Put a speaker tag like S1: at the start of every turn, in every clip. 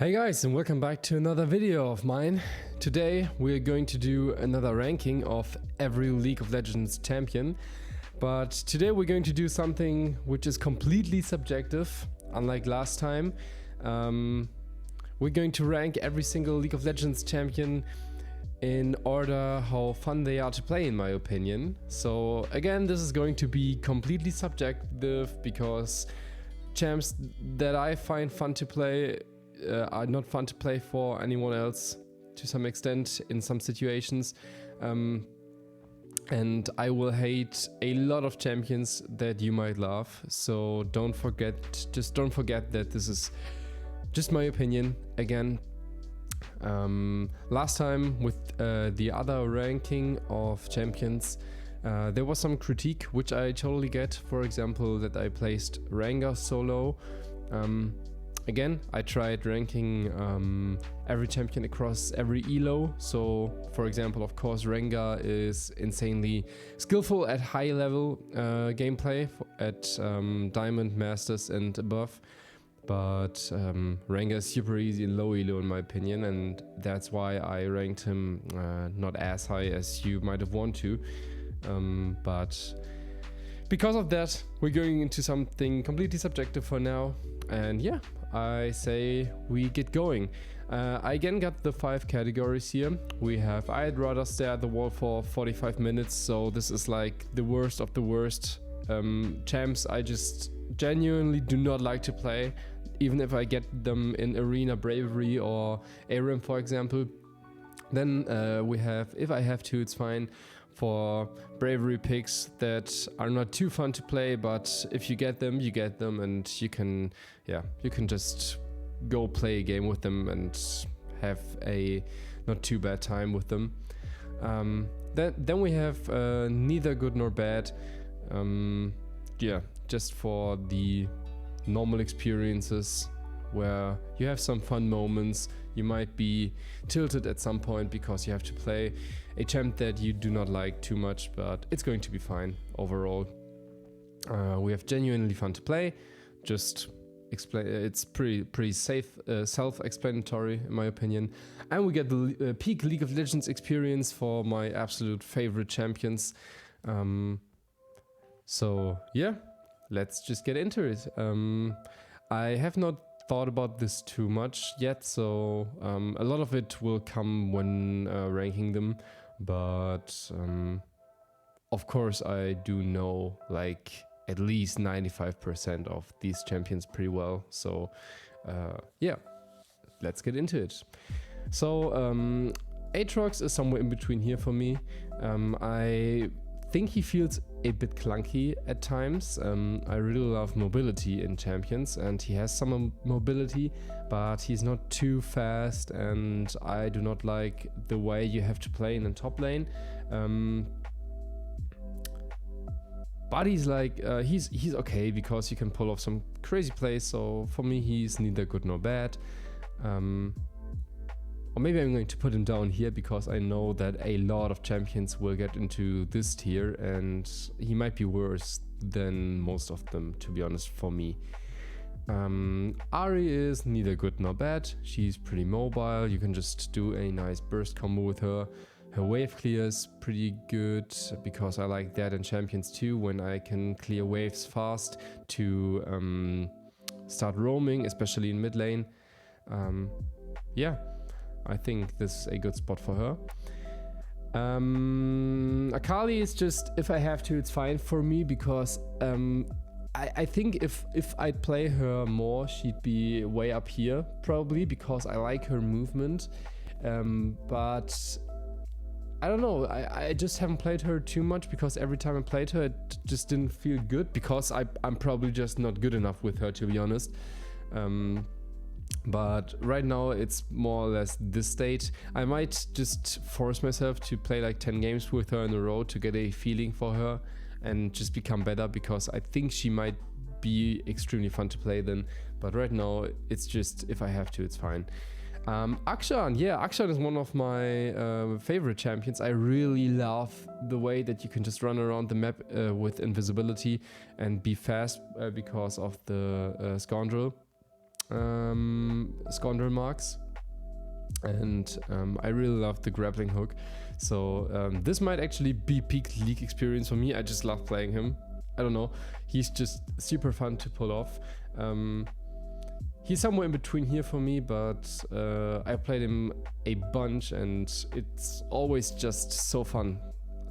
S1: Hey guys, and welcome back to another video of mine. Today we're going to do another ranking of every League of Legends champion. But today we're going to do something which is completely subjective, unlike last time. We're going to rank every single League of Legends champion in order how fun they are to play, in my opinion. So again, this is going to be completely subjective because champs that I find fun to play are not fun to play for anyone else to some extent in some situations. And I will hate a lot of champions that you might love. So don't forget that this is just my opinion again. Last time with the other ranking of champions, there was some critique, which I totally get. For example, that I placed Rengar so low. Again, I tried ranking every champion across every elo. So, for example, of course, Rengar is insanely skillful at high level gameplay at Diamond, Masters and above. But Rengar is super easy in low elo in my opinion, and that's why I ranked him not as high as you might have wanted to. But because of that, we're going into something completely subjective for now. And yeah, I say we get going. I again got the 5 categories here. We have I'd rather stare at the wall for 45 minutes. So this is like the worst of the worst champs I just genuinely do not like to play. Even if I get them in Arena, Bravery or ARAM, for example. Then we have If I Have To, It's Fine. For Bravery picks that are not too fun to play, but if you get them, and you can just go play a game with them and have a not too bad time with them. Then we have Neither Good Nor Bad. Just for the normal experiences where you have some fun moments. You might be tilted at some point because you have to play a champ that you do not like too much, but it's going to be fine overall. We have Genuinely Fun to Play. Just explain. It's pretty safe, self-explanatory in my opinion. And we get the peak League of Legends experience for my absolute favorite champions. So yeah, let's just get into it. I have not thought about this too much yet, so a lot of it will come when ranking them, but of course I do know like at least 95% of these champions pretty well, so yeah, let's get into it. So Aatrox is somewhere in between here for me. I think he feels a bit clunky at times. I really love mobility in champions, and he has some mobility, but he's not too fast, and I do not like the way you have to play in the top lane. But he's like he's okay because you can pull off some crazy plays. So for me, he's neither good nor bad. Or maybe I'm going to put him down here because I know that a lot of champions will get into this tier and he might be worse than most of them, to be honest, for me. Ahri is neither good nor bad. She's pretty mobile. You can just do a nice burst combo with her. Her wave clear is pretty good because I like that in champions too, when I can clear waves fast to start roaming, especially in mid lane. Yeah. I think this is a good spot for her. Akali is just, if I have to, it's fine for me because I think if I'd play her more, she'd be way up here probably because I like her movement. But I don't know, I just haven't played her too much because every time I played her it just didn't feel good because I'm probably just not good enough with her, to be honest. But right now it's more or less this state. I might just force myself to play like 10 games with her in a row to get a feeling for her and just become better because I think she might be extremely fun to play then. But right now it's just, if I have to, it's fine. Akshan, yeah, Akshan is one of my favorite champions. I really love the way that you can just run around the map with invisibility and be fast because of the Scoundrel. Scoundrel marks, and I really love the grappling hook. So this might actually be peak League experience for me. I just love playing him. I don't know, he's just super fun to pull off. He's somewhere in between here for me, but I played him a bunch and it's always just so fun.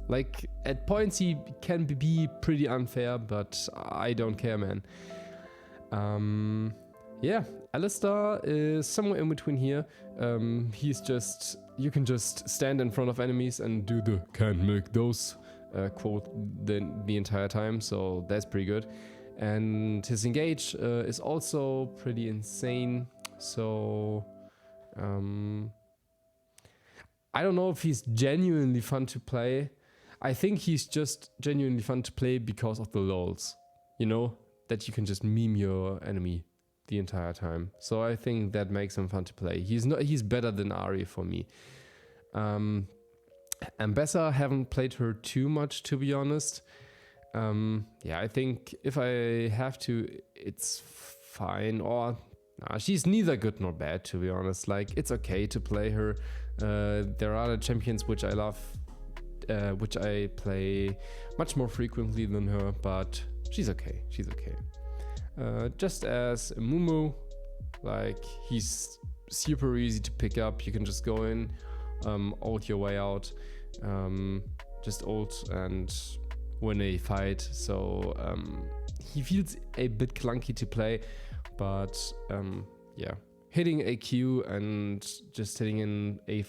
S1: Like, at points he can be pretty unfair, but I don't care, man. Yeah, Alistar is somewhere in between here. He's just, you can just stand in front of enemies and do the "can't make those" quote the entire time, so that's pretty good. And his engage is also pretty insane, so I don't know if he's genuinely fun to play. I think he's just genuinely fun to play because of the lols, you know, that you can just meme your enemy the entire time. So I think that makes him fun to play. He's better than Ahri for me. Ambessa, haven't played her too much, to be honest. Yeah, I think if I have to, it's fine. Or she's neither good nor bad, to be honest. Like, it's okay to play her. There are other champions which I love, which I play much more frequently than her, but she's okay. She's okay. Just as Mumu, like, he's super easy to pick up. You can just go in, ult your way out, just ult and win a fight. So he feels a bit clunky to play, but yeah, hitting a Q and just hitting in a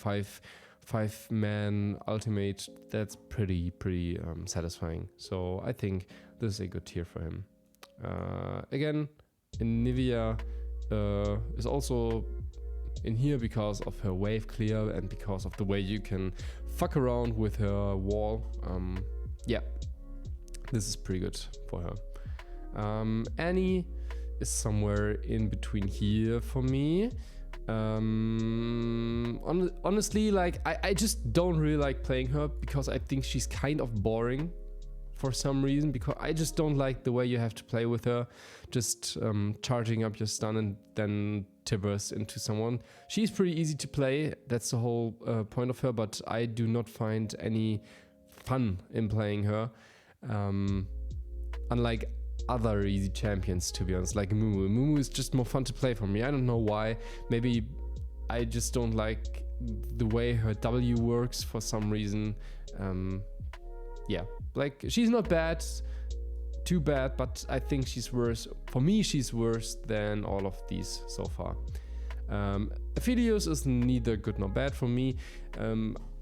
S1: five-man ultimate, that's pretty satisfying. So I think this is a good tier for him. Again, Nivea is also in here because of her wave clear and because of the way you can fuck around with her wall. Yeah, this is pretty good for her. Annie is somewhere in between here for me. Honestly, like, I just don't really like playing her because I think she's kind of boring for some reason, because I just don't like the way you have to play with her, just charging up your stun and then Tibbers into someone. She's pretty easy to play, that's the whole point of her, but I do not find any fun in playing her, unlike other easy champions, to be honest, like Mumu. Mumu is just more fun to play for me. I don't know why. Maybe I just don't like the way her W works for some reason. Yeah, like, she's not bad, too bad, but I think she's worse. For me, she's worse than all of these so far. Aphelios is neither good nor bad for me.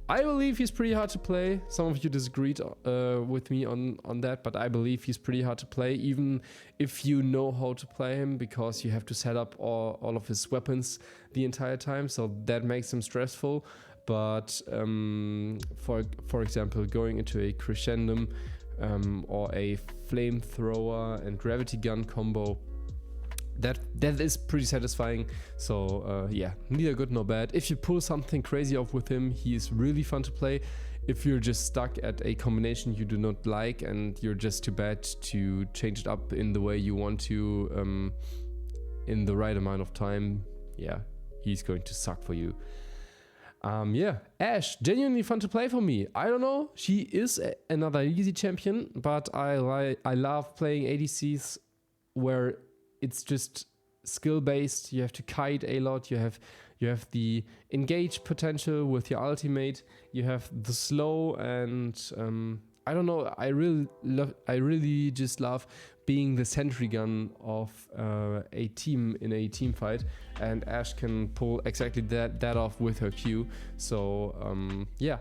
S1: I believe he's pretty hard to play. Some of you disagreed with me on that, but I believe he's pretty hard to play, even if you know how to play him, because you have to set up all of his weapons the entire time, so that makes him stressful. But for example, going into a crescendum or a flamethrower and gravity gun combo, that is pretty satisfying. So yeah, neither good nor bad. If you pull something crazy off with him, he is really fun to play. If you're just stuck at a combination you do not like and you're just too bad to change it up in the way you want to, in the right amount of time, yeah, he's going to suck for you. Yeah, Ashe, genuinely fun to play for me. I don't know, she is another easy champion, but I love playing ADCs where it's just skill based. You have to kite a lot. You have the engage potential with your ultimate. You have the slow, and I don't know. I really just love being the sentry gun of a team in a team fight, and Ashe can pull exactly that off with her Q. So yeah,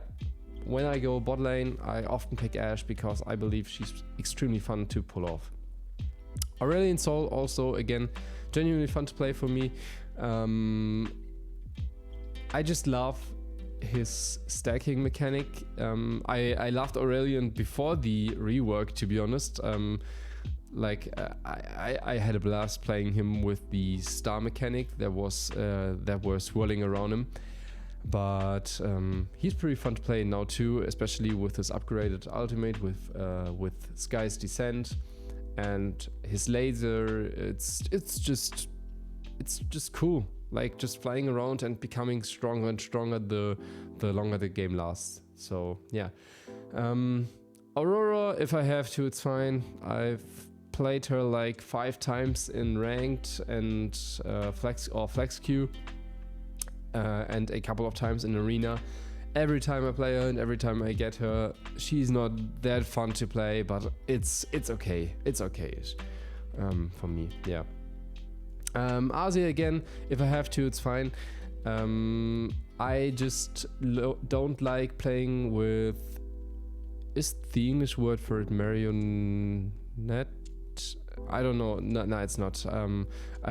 S1: when I go bot lane, I often pick Ashe because I believe she's extremely fun to pull off. Aurelion Sol also, again, genuinely fun to play for me. I just love his stacking mechanic. I loved Aurelion before the rework, to be honest. I had a blast playing him with the star mechanic that were swirling around him. But he's pretty fun to play now too, especially with his upgraded ultimate with Sky's Descent. And his laser, it's just it's just cool. Like just flying around and becoming stronger and stronger the longer the game lasts. So yeah. Aurora, if I have to, it's fine. I've played her like 5 times in ranked and flex queue, and a couple of times in arena. Every time I play her and every time I get her, she's not that fun to play, but it's okay. It's okay-ish for me. Yeah. Asia again, if I have to, it's fine. I just don't like playing with. Is the English word for it marionette? I don't know. No, it's not.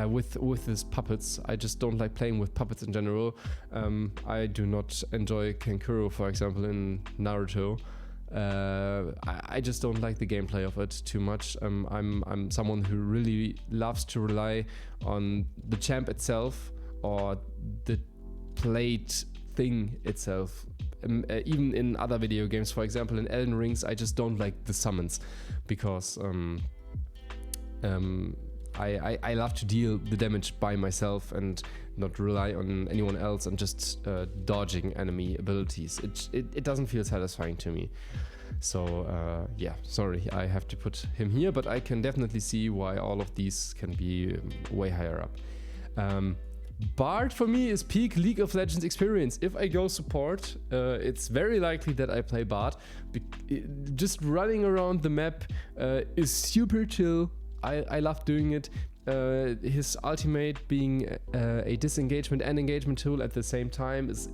S1: With these puppets, I just don't like playing with puppets in general. I do not enjoy Kankuro, for example, in Naruto. I just don't like the gameplay of it too much. I'm someone who really loves to rely on the champ itself or the played thing itself. Even in other video games, for example, in Elden Rings, I just don't like the summons because I love to deal the damage by myself and not rely on anyone else and just dodging enemy abilities. It doesn't feel satisfying to me. So yeah, sorry, I have to put him here, but I can definitely see why all of these can be way higher up. Bard for me is peak League of Legends experience. If I go support, it's very likely that I play Bard. Just running around the map is super chill. I love doing it. His ultimate being a disengagement and engagement tool at the same time is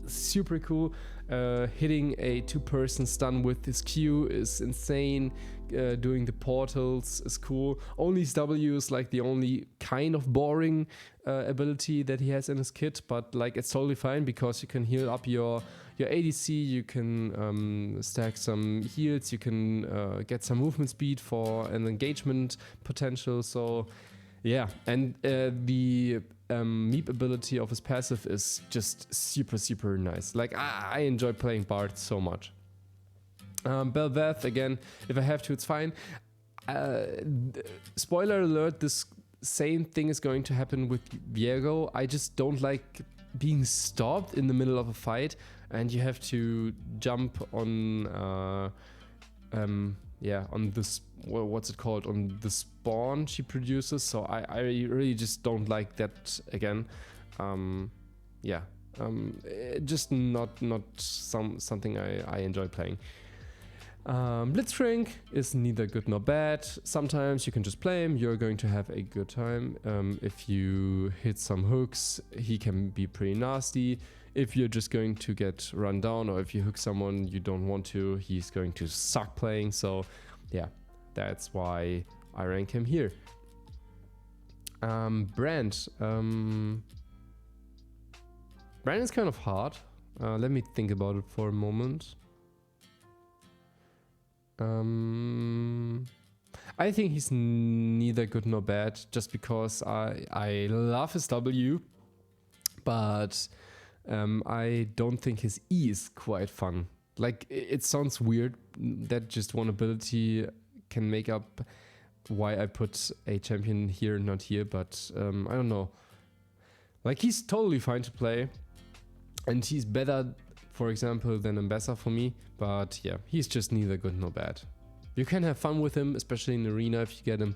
S1: super cool. Hitting a 2-person stun with his Q is insane. Doing the portals is cool. Only his W is like the only kind of boring ability that he has in his kit, but like it's totally fine because you can heal up your ADC, you can stack some heals, you can get some movement speed for an engagement potential. So yeah, and the Meep ability of his passive is just super nice. Like I enjoy playing Bard so much. Bel'Veth again, if I have to, it's fine. Spoiler alert, this same thing is going to happen with Viego. I just don't like being stopped in the middle of a fight and you have to jump on on this, what's it called, on the spawn she produces. So I really just don't like that again. Just not something I enjoy playing. Blitzcrank is neither good nor bad. Sometimes you can just play him, you're going to have a good time. If you hit some hooks, he can be pretty nasty. If you're just going to get run down, or if you hook someone you don't want to, he's going to suck playing. So yeah, that's why I rank him here. Brand. Brand is kind of hard. Let me think about it for a moment. I think he's neither good nor bad, just because I love his W, but I don't think his E is quite fun. Like, it sounds weird that just one ability can make up why I put a champion here and not here, but I don't know. Like, he's totally fine to play, and he's better, for example, than Ambessa for me, but yeah, he's just neither good nor bad. You can have fun with him, especially in arena if you get him,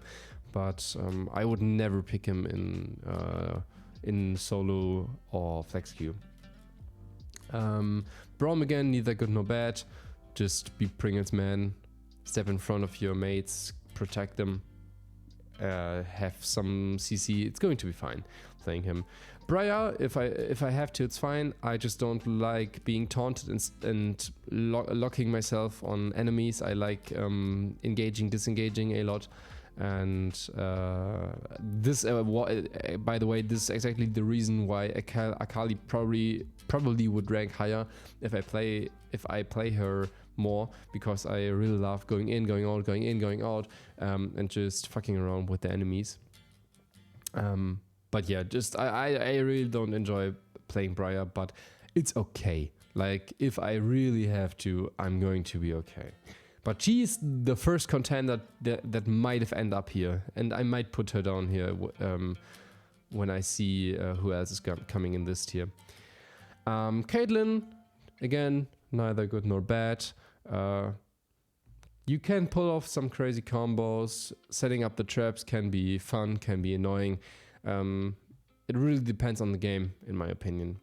S1: but I would never pick him in solo or flex queue. Braum again, neither good nor bad. Just be Pringles man, step in front of your mates, protect them, have some CC. It's going to be fine playing him. Briar, if I have to, it's fine. I just don't like being taunted and locking myself on enemies. I like engaging, disengaging a lot. And this, by the way, this is exactly the reason why Akali probably would rank higher if I play her more, because I really love going in, going out, going in, going out, and just fucking around with the enemies. But yeah, just I really don't enjoy playing Briar, but it's okay. Like, if I really have to, I'm going to be okay. But she's the first contender that might have ended up here, and I might put her down here when I see who else is coming in this tier. Caitlyn, again, neither good nor bad. You can pull off some crazy combos. Setting up the traps can be fun, can be annoying. It really depends on the game, in my opinion.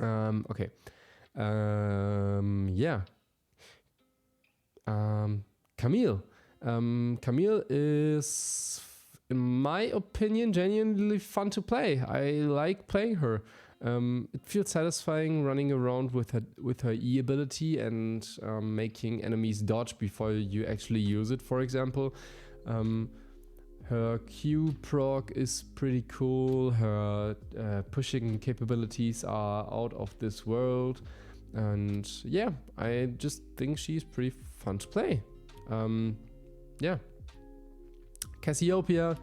S1: Okay. Yeah. Camille. Camille is, in my opinion, genuinely fun to play. I like playing her. It feels satisfying running around with her E ability and making enemies dodge before you actually use it, for example. Her Q proc is pretty cool. Her pushing capabilities are out of this world. And yeah, I just think she's pretty fun to play. Yeah. Cassiopeia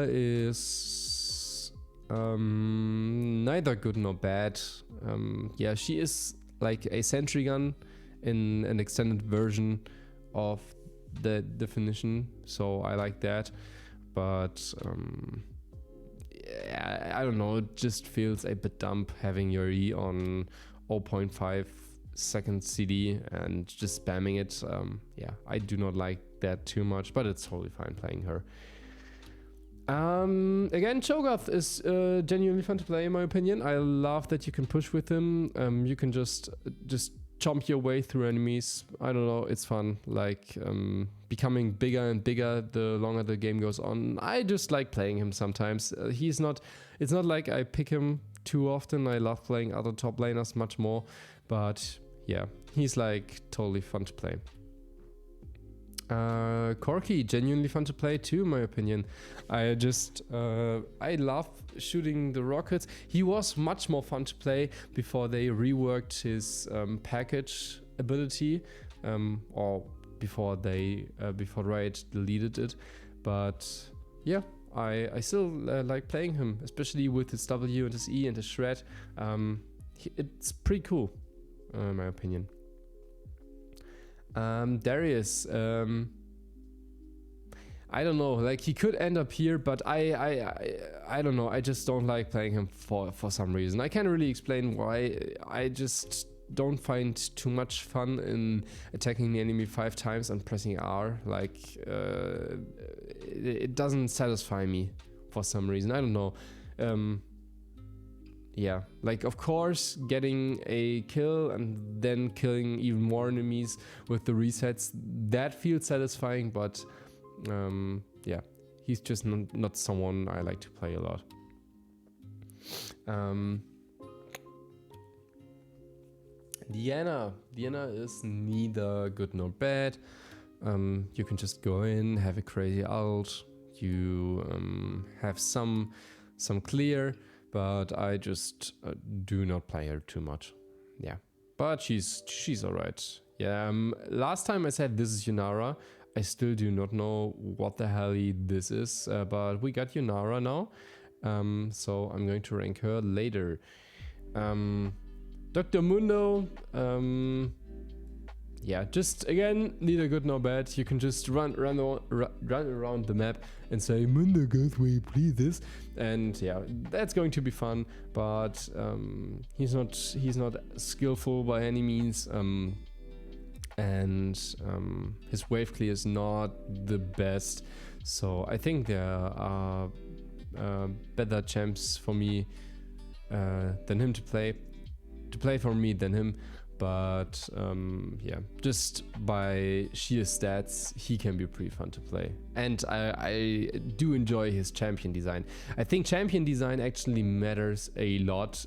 S1: is neither good nor bad. Yeah, she is like a sentry gun in an extended version of the definition, so I like that. But yeah, I don't know, it just feels a bit dumb having your E on 0.5 second CD and just spamming it. Yeah, I do not like that too much, but it's totally fine playing her. Again, Cho'Gath is genuinely fun to play, in my opinion. I love that you can push with him. You can just chomp your way through enemies. I don't know, it's fun. Like becoming bigger and bigger the longer the game goes on. I just like playing him sometimes. It's not like I pick him too often. I love playing other top laners much more, but yeah, he's like totally fun to play. Corki, genuinely fun to play too, in my opinion. I love shooting the rockets. He was much more fun to play before they reworked his package ability, or before Riot deleted it. But yeah, I still like playing him, especially with his W and his E and his shred. It's pretty cool, in my opinion. Darius, I don't know, like he could end up here, but I don't know, I just don't like playing him for some reason. I can't really explain why. I just don't find too much fun in attacking the enemy 5 times and pressing R. Like it doesn't satisfy me for some reason. I don't know. Yeah, like of course getting a kill and then killing even more enemies with the resets, that feels satisfying, but yeah, he's just not someone I like to play a lot. Diana is neither good nor bad. You can just go in, have a crazy ult, you have some clear, but I just do not play her too much. Yeah, but she's alright. Yeah, last time I said this is Yunara. I still do not know what the hell this is, but we got Yunara now, so I'm going to rank her later. Dr. Mundo, yeah, just again, neither good nor bad. You can just run around the map and say, Mundo goes where you pleases, and yeah, that's going to be fun. But he's not skillful by any means, and his wave clear is not the best. So I think there are better champs for me than him to play for me than him. But yeah, just by sheer stats, he can be pretty fun to play. And I do enjoy his champion design. I think champion design actually matters a lot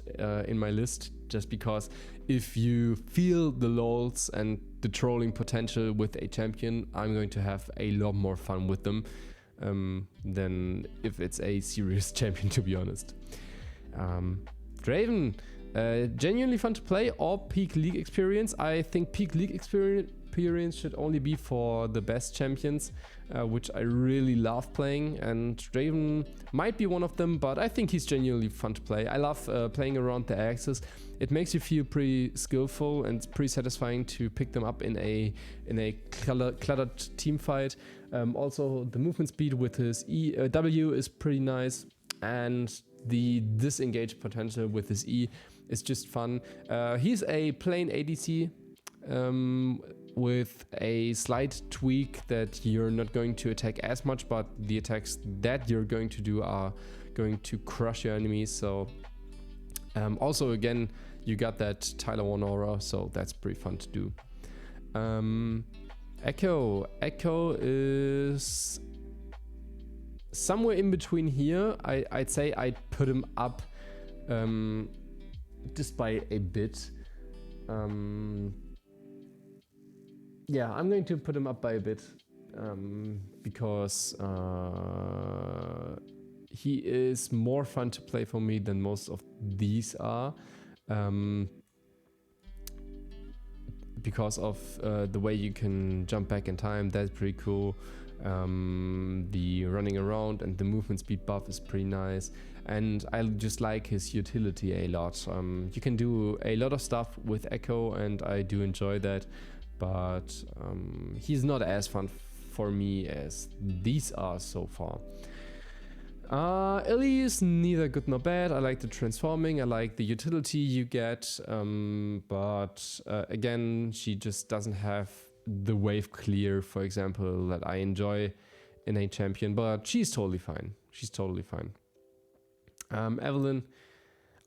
S1: in my list, just because if you feel the lols and the trolling potential with a champion, I'm going to have a lot more fun with them than if it's a serious champion, to be honest. Draven. Genuinely fun to play, or peak league experience. I think peak league appearance should only be for the best champions, which I really love playing, and Draven might be one of them, but I think he's genuinely fun to play. I love playing around the axis. It makes you feel pretty skillful and pretty satisfying to pick them up in a cluttered team fight. Also, the movement speed with his W is pretty nice, and the disengage potential with his E is just fun. He's a plain ADC with a slight tweak that you're not going to attack as much, but the attacks that you're going to do are going to crush your enemies. So also again, you got that Tyler 1 aura, so that's pretty fun to do. Echo is somewhere in between here. I'd say I'd put him up just by a bit. Yeah, I'm going to put him up by a bit because he is more fun to play for me than most of these are. Because of the way you can jump back in time, that's pretty cool. The running around and the movement speed buff is pretty nice, and I just like his utility a lot. You can do a lot of stuff with Echo, and I do enjoy that, but he's not as fun for me as these are so far. Ellie is neither good nor bad. I like the transforming, I like the utility you get, but again, she just doesn't have the wave clear, for example, that I enjoy in a champion, but she's totally fine. She's totally fine. Evelynn,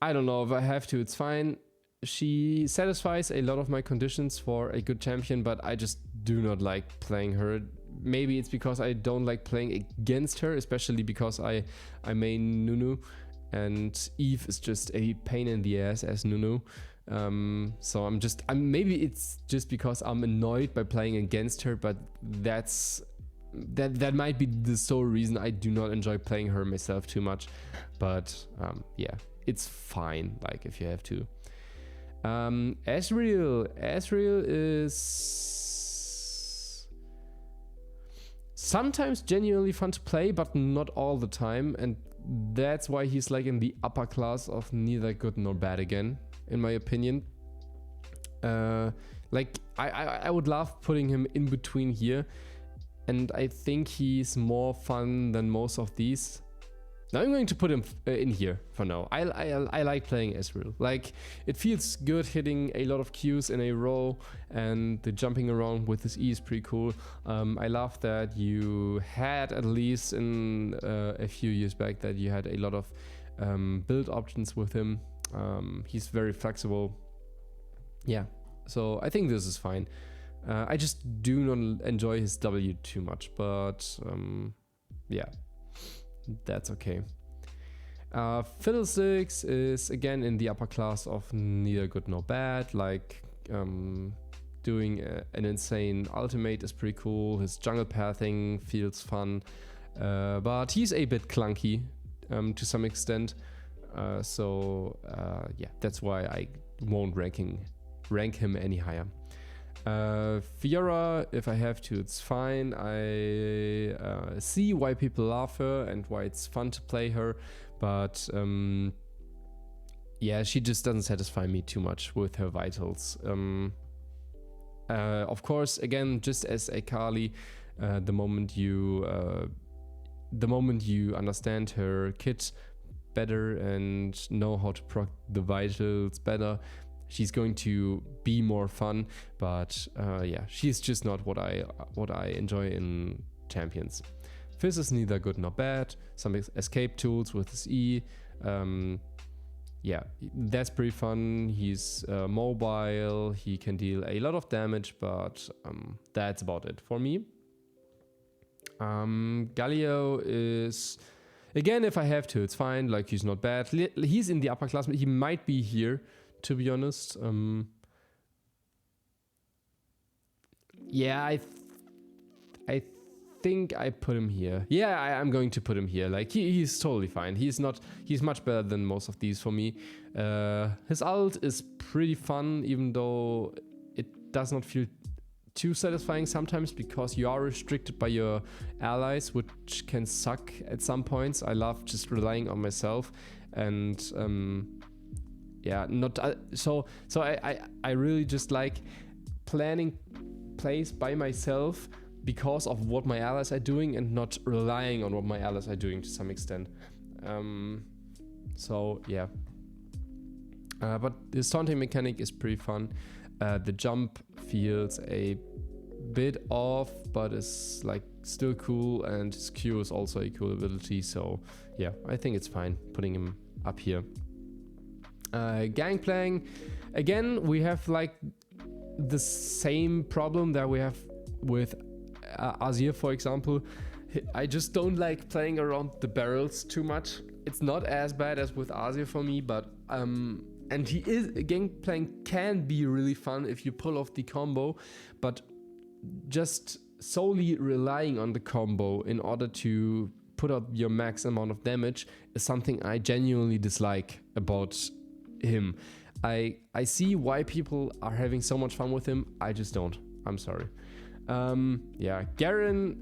S1: I don't know if I have to, it's fine. She satisfies a lot of my conditions for a good champion, but I just do not like playing her. Maybe it's because I don't like playing against her, especially because I main Nunu, and Eve is just a pain in the ass as Nunu. So maybe it's just because I'm annoyed by playing against her, but that might be the sole reason I do not enjoy playing her myself too much. But yeah, it's fine, like, if you have to. Ezreal is sometimes genuinely fun to play, but not all the time, and that's why he's like in the upper class of neither good nor bad again, in my opinion. Like I would love putting him in between here, and I think he's more fun than most of these. Now I'm going to put him in here for now. I like playing Ezreal. Like, it feels good hitting a lot of Qs in a row, and the jumping around with his E is pretty cool. I love that you had, at least in a few years back, that you had a lot of build options with him. He's very flexible. Yeah, so I think this is fine. I just do not enjoy his W too much, but yeah. That's okay. Fiddlesticks is again in the upper class of neither good nor bad. Like, doing an insane ultimate is pretty cool. His jungle pathing feels fun, but he's a bit clunky to some extent. So yeah, that's why I won't rank him any higher. Fiora, if I have to, it's fine. I see why people love her and why it's fun to play her, but yeah, she just doesn't satisfy me too much with her vitals. Of course, again, just as a Kali, the moment you understand her kit better and know how to proc the vitals better, she's going to be more fun, but yeah, she's just not what I enjoy in champions. Fizz is neither good nor bad. Some escape tools with his E. Yeah, that's pretty fun. He's mobile. He can deal a lot of damage, but that's about it for me. Galio is, again, if I have to, it's fine. Like, he's not bad. He's in the upper class. He might be here, to be honest. Yeah, I think I put him here. Yeah, I'm going to put him here. Like, he's totally fine. He's much better than most of these for me. His ult is pretty fun, even though it does not feel too satisfying sometimes because you are restricted by your allies, which can suck at some points. I love just relying on myself and not I really just like planning plays by myself because of what my allies are doing and not relying on what my allies are doing to some extent. But the taunting mechanic is pretty fun. The jump feels a bit off, but is like still cool, and his Q is also a cool ability. So yeah, I think it's fine putting him up here. Gangplank, again, we have like the same problem that we have with Azir, for example. I just don't like playing around the barrels too much. It's not as bad as with Azir for me, but and he is, Gangplank can be really fun if you pull off the combo, but just solely relying on the combo in order to put up your max amount of damage is something I genuinely dislike about him. I see why people are having so much fun with him. I just don't. I'm sorry. Garen,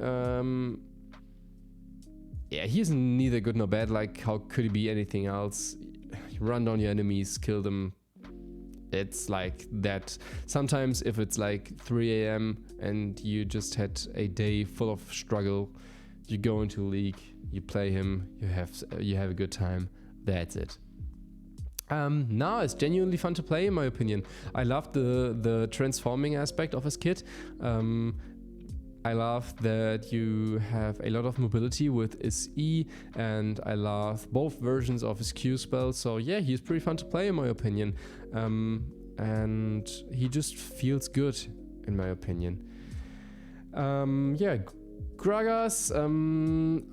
S1: he's neither good nor bad. Like, how could he be anything else? You run down your enemies, kill them. It's like that. Sometimes if it's like 3 a.m. and you just had a day full of struggle, you go into League, you play him, you have a good time. That's it. Now it's genuinely fun to play, in my opinion. I love the transforming aspect of his kit. I love that you have a lot of mobility with his E, and I love both versions of his Q spell. So yeah, he's pretty fun to play, in my opinion. And he just feels good, in my opinion. Gragas,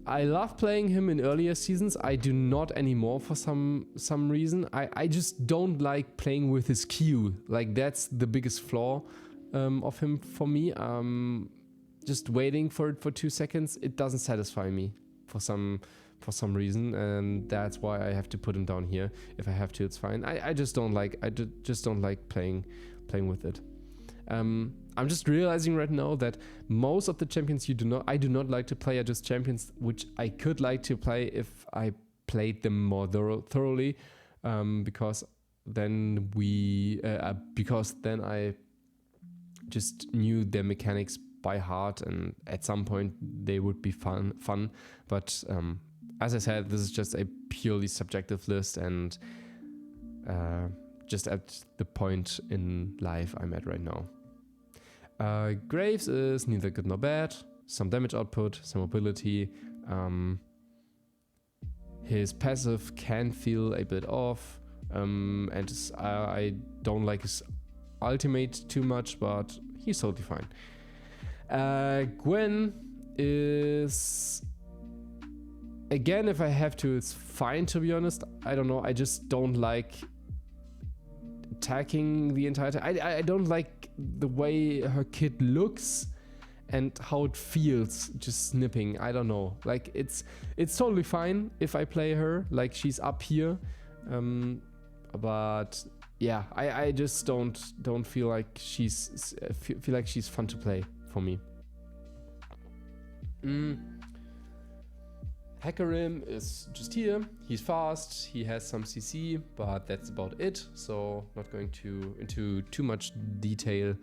S1: I love playing him in earlier seasons. I do not anymore for some reason. I just don't like playing with his Q. Like, that's the biggest flaw of him for me. Just waiting for it for 2 seconds, it doesn't satisfy me for some reason, and that's why I have to put him down here. If I have to, it's fine. I just don't like playing with it. I'm just realizing right now that most of the champions I do not like to play are just champions which I could like to play if I played them more thoroughly, because then I just knew their mechanics by heart, and at some point they would be fun. But as I said, this is just a purely subjective list, and just at the point in life I'm at right now. Graves is neither good nor bad. Some damage output, some mobility. His passive can feel a bit off, and I don't like his ultimate too much, but he's totally fine. Gwen is, again, if I have to, it's fine, to be honest. I don't know, I just don't like attacking the entire time. I don't like the way her kit looks and how it feels just snipping. I don't know, like it's totally fine if I play her like she's up here, but yeah, I just don't feel like she's fun to play for me. Hecarim is just here. He's fast, he has some CC, but that's about it. So not going into too much detail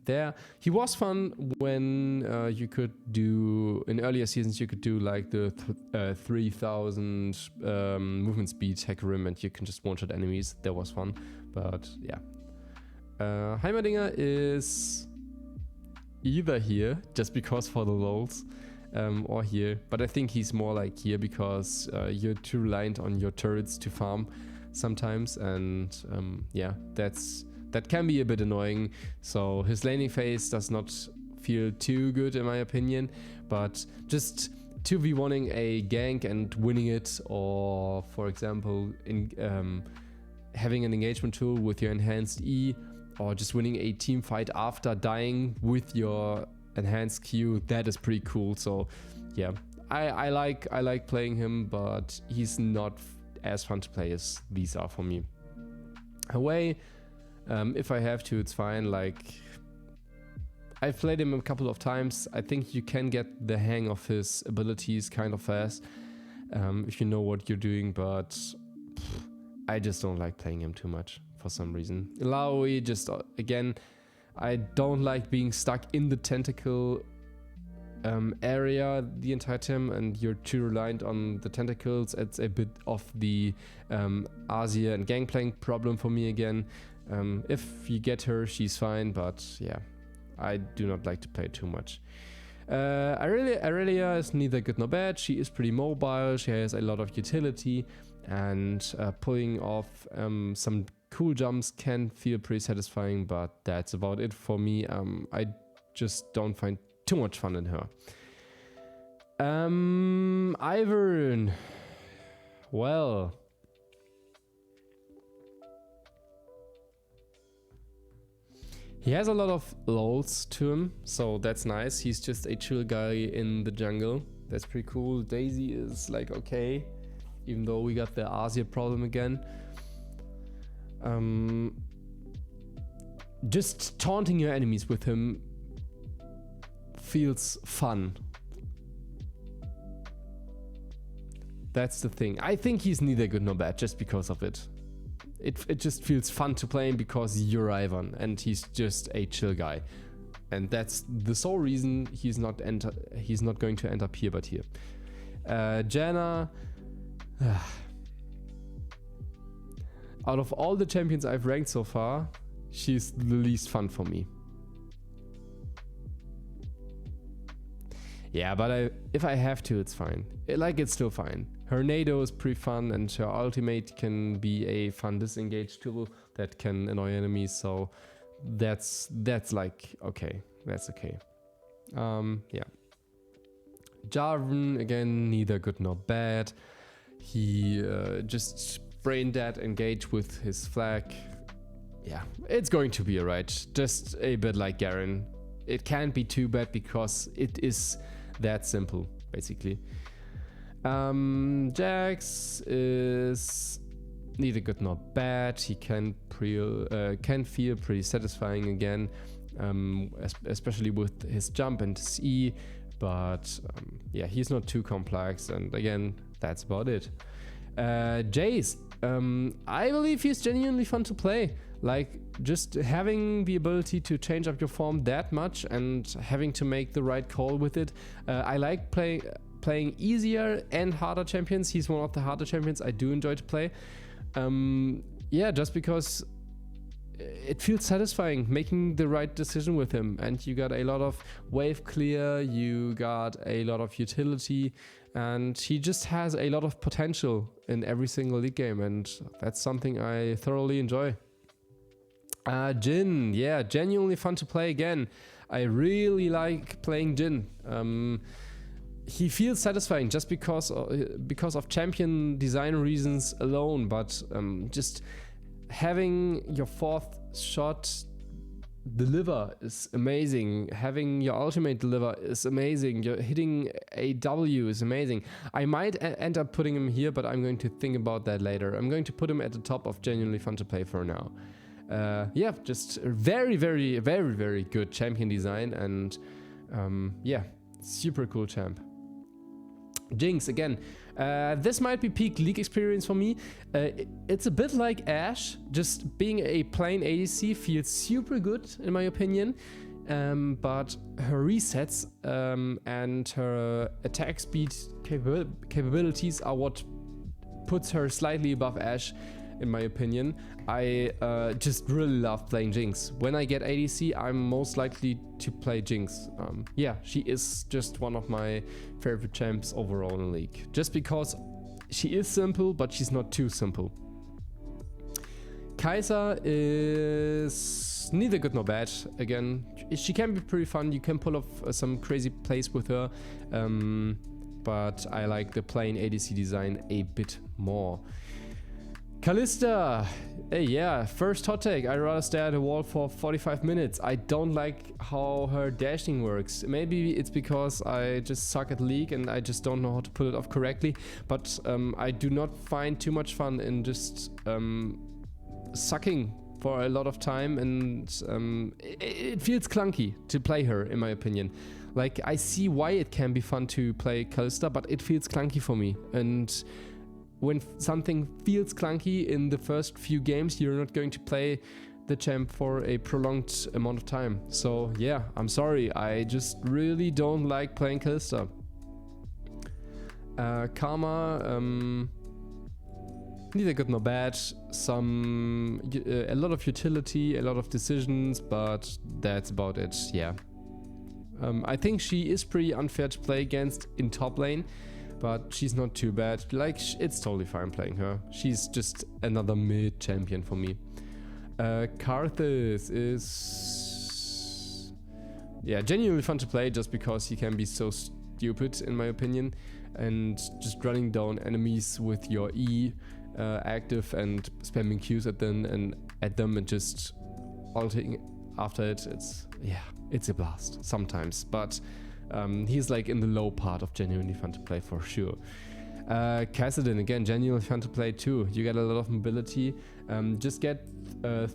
S1: there. He was fun when you could do, in earlier seasons, you could do like the 3000 movement speed Hecarim, and you can just one-shot enemies. That was fun, but yeah. Heimerdinger is either here, just because for the lols, or here, but I think he's more like here because you're too reliant on your turrets to farm sometimes, and that can be a bit annoying. So his laning phase does not feel too good, in my opinion, but just 2v1ing a gank and winning it, or for example in having an engagement tool with your enhanced E, or just winning a team fight after dying with your enhanced Q, that is pretty cool. So yeah, I like playing him, but he's not as fun to play as these are for me. Away, if I have to, it's fine. Like, I've played him a couple of times. I think you can get the hang of his abilities kind of fast if you know what you're doing, but I just don't like playing him too much for some reason. Illaoi, just again, I don't like being stuck in the tentacle area the entire time, and you're too reliant on the tentacles. It's a bit of the Asia and Gangplank problem for me again. If you get her, she's fine, but yeah, I do not like to play too much. Irelia is neither good nor bad. She is pretty mobile, she has a lot of utility, and pulling off some cool jumps can feel pretty satisfying, but that's about it for me. I just don't find too much fun in her. Ivern. Well, he has a lot of lulls to him, so that's nice. He's just a chill guy in the jungle. That's pretty cool. Daisy is like okay, even though we got the Asia problem again. Just taunting your enemies with him feels fun. That's the thing. I think he's neither good nor bad just because of it. It just feels fun to play him because you're Ivern and he's just a chill guy. And that's the sole reason he's not going to end up here but here. Janna. Out of all the champions I've ranked so far, she's the least fun for me. Yeah, but if I have to, it's fine. It's still fine. Her Nado is pretty fun, and her ultimate can be a fun disengage tool that can annoy enemies, so that's like, okay. That's okay. Yeah. Jarvan, again, neither good nor bad. He just brain dead engage with his flag. Yeah, it's going to be alright. Just a bit like Garen. It can't be too bad because it is that simple, basically. Jax is neither good nor bad. He can feel pretty satisfying again, especially with his jump and his E. But yeah, he's not too complex, and again, that's about it. Jace, I believe he's genuinely fun to play. Like, just having the ability to change up your form that much and having to make the right call with it. I like playing easier and harder champions. He's one of the harder champions I do enjoy to play. Yeah, just because it feels satisfying making the right decision with him, and you got a lot of wave clear, you got a lot of utility, and he just has a lot of potential in every single league game, and that's something I thoroughly enjoy. Jhin, yeah, genuinely fun to play again. I really like playing Jhin. He feels satisfying just because of champion design reasons alone, but just having your fourth shot deliver is amazing. Having your ultimate deliver is amazing. You're hitting a W is amazing. I might end up putting him here, but I'm going to think about that later. I'm going to put him at the top of genuinely fun to play for now. Yeah, just very, very, very, very good champion design, and yeah, super cool champ. Jinx, again, this might be peak league experience for me. It's a bit like Ashe. Just being a plain ADC feels super good in my opinion, but her resets and her attack speed capabilities are what puts her slightly above Ashe in my opinion. I just really love playing Jinx. When I get ADC, I'm most likely to play Jinx. Yeah, she is just one of my favorite champs overall in the league. Just because she is simple, but she's not too simple. Kai'Sa is neither good nor bad. Again, she can be pretty fun. You can pull off some crazy plays with her. But I like the plain ADC design a bit more. Kalista, yeah, first hot take. I'd rather stare at a wall for 45 minutes. I don't like how her dashing works. Maybe it's because I just suck at League and I just don't know how to pull it off correctly. But I do not find too much fun in just sucking for a lot of time, and it feels clunky to play her, in my opinion. Like, I see why it can be fun to play Kalista, but it feels clunky for me. And when something feels clunky in the first few games, you're not going to play the champ for a prolonged amount of time. So yeah, I'm sorry, I just really don't like playing Kalista. Karma, neither good nor bad. A lot of utility, a lot of decisions, but that's about it. Yeah. I think she is pretty unfair to play against in top lane, but she's not too bad. Like, it's totally fine playing her. She's just another mid champion for me. Karthus is, yeah, genuinely fun to play just because he can be so stupid, in my opinion, and just running down enemies with your E active and spamming Qs at them and just ulting after it. It's a blast sometimes, but he's like in the low part of genuinely fun to play for sure. Kassadin, again, genuinely fun to play too. You get a lot of mobility. Just get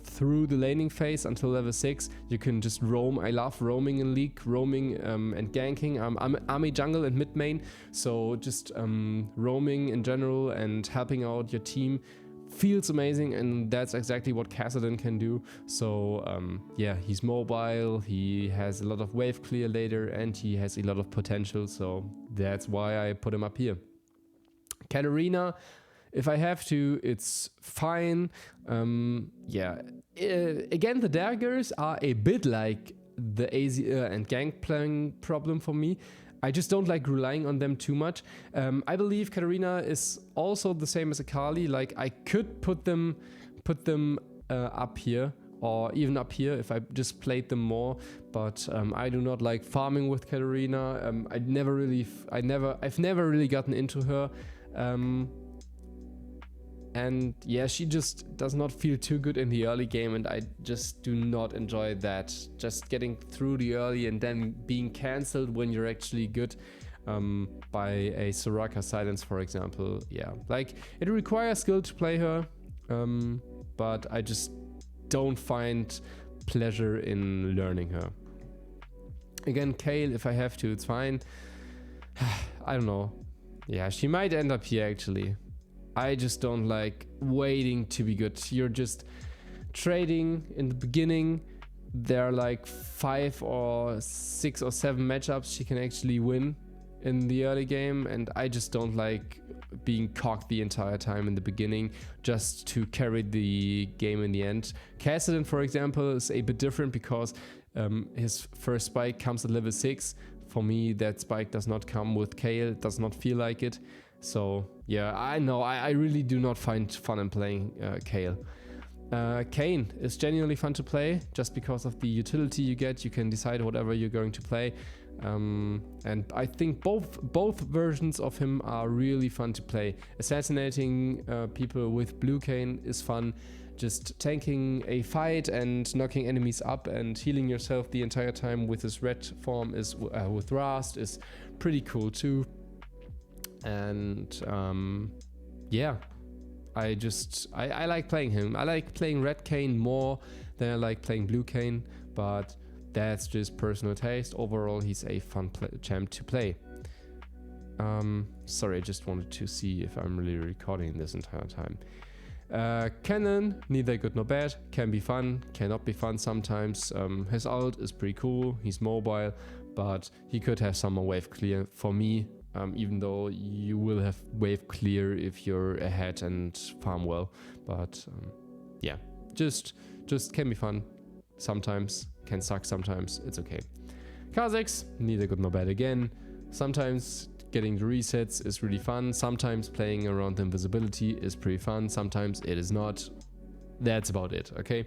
S1: through the laning phase until level 6. You can just roam. I love roaming in League, roaming and ganking. I'm a jungle and mid main, so just roaming in general and helping out your team feels amazing, and that's exactly what Kassadin can do. So yeah, he's mobile, he has a lot of wave clear later, and he has a lot of potential, so that's why I put him up here. Katarina, if I have to, it's fine. Yeah, again, the daggers are a bit like the AZ and gank playing problem for me. I just don't like relying on them too much. I believe Katarina is also the same as Akali. Like, I could put them up here, or even up here if I just played them more. But I do not like farming with Katarina. I've never really gotten into her. And yeah, she just does not feel too good in the early game, and I just do not enjoy that. Just getting through the early and then being cancelled when you're actually good by a Soraka Silence, for example. Yeah, like, it requires skill to play her, but I just don't find pleasure in learning her. Again, Kayle, if I have to, it's fine. I don't know. Yeah, she might end up here actually. I just don't like waiting to be good. You're just trading in the beginning. There are like 5 or 6 or 7 matchups she can actually win in the early game, and I just don't like being cocked the entire time in the beginning just to carry the game in the end. Kassadin, for example, is a bit different because his first spike comes at level 6. For me, that spike does not come with Kayle. It does not feel like it. So yeah, I know, I really do not find fun in playing Kayle. Kayn is genuinely fun to play just because of the utility you get. You can decide whatever you're going to play, and I think both versions of him are really fun to play. Assassinating people with blue Kayn is fun. Just tanking a fight and knocking enemies up and healing yourself the entire time with his red form is with Rast is pretty cool too. And yeah, I like playing him. I like playing red Kayn more than I like playing blue Kayn, but that's just personal taste. Overall, he's a fun champ to play. Sorry, I just wanted to see if I'm really recording this entire time. Kennen, neither good nor bad, can be fun, cannot be fun sometimes. His ult is pretty cool, he's mobile, but he could have some more wave clear for me. Even though you will have wave clear if you're ahead and farm well, but yeah, just can be fun sometimes, can suck sometimes, it's okay. Kha'Zix, neither good nor bad again. Sometimes getting the resets is really fun, sometimes playing around the invisibility is pretty fun, sometimes it is not. That's about it, okay?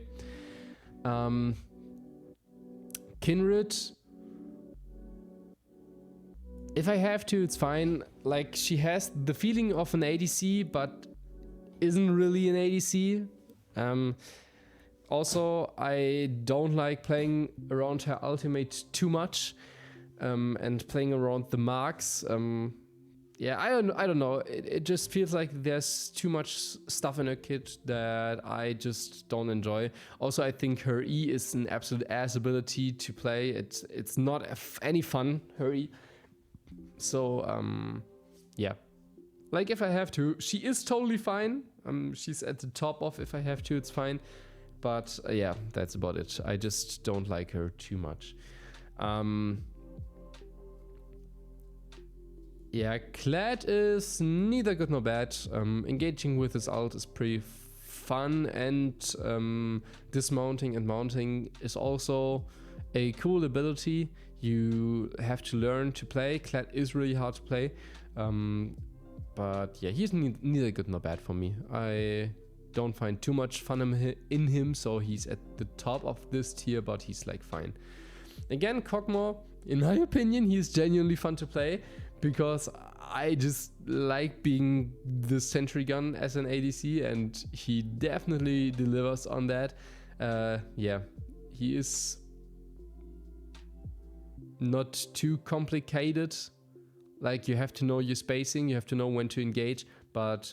S1: Kindred, if I have to, it's fine. Like, she has the feeling of an ADC, but isn't really an ADC. Also, I don't like playing around her ultimate too much, and playing around the marks. yeah, I don't know. It just feels like there's too much stuff in her kit that I just don't enjoy. Also, I think her E is an absolute ass ability to play. It's not any fun, her E. So yeah, like if I have to, she is totally fine. She's at the top of if I have to, it's fine. But yeah, that's about it. I just don't like her too much. Yeah, Kled is neither good nor bad. Engaging with his ult is pretty fun, and dismounting and mounting is also a cool ability. You have to learn to play. Kled is really hard to play. But yeah, he's neither good nor bad for me. I don't find too much fun in him, so he's at the top of this tier, but he's like fine. Again, Kog'Maw, in my opinion, he's genuinely fun to play because I just like being the sentry gun as an ADC, and he definitely delivers on that. Yeah, he is not too complicated. Like, you have to know your spacing, you have to know when to engage, but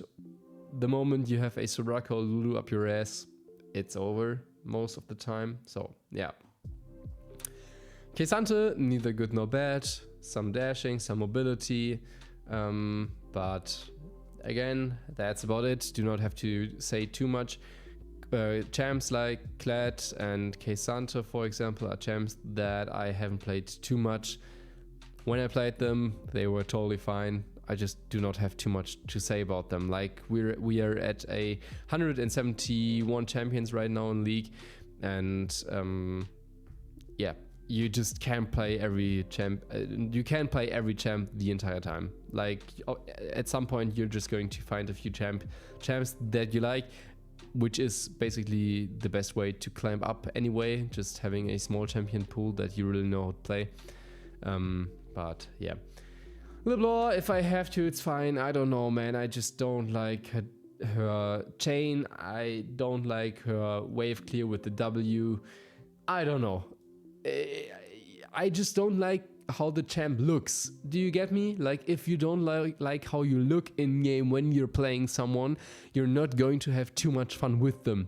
S1: the moment you have a Soraka or Lulu up your ass, it's over most of the time. So yeah. K'Sante, neither good nor bad. Some dashing, some mobility, but again, that's about it. Do not have to say too much. Champs like Kled and K'Sante, for example, are champs that I haven't played too much. When I played them, they were totally fine. I just do not have too much to say about them. Like, we are at 171 champions right now in League, and yeah, you just can't play every champ. You can't play every champ the entire time. Like, at some point, you're just going to find a few champs that you like, which is basically the best way to climb up anyway. Just having a small champion pool that you really know how to play. But yeah, LeBlanc, if I have to, it's fine. I don't know, man. I just don't like her chain. I don't like her wave clear with the W. I don't know. I just don't like how the champ looks. Do you get me? Like, if you don't like how you look in game when you're playing someone, you're not going to have too much fun with them.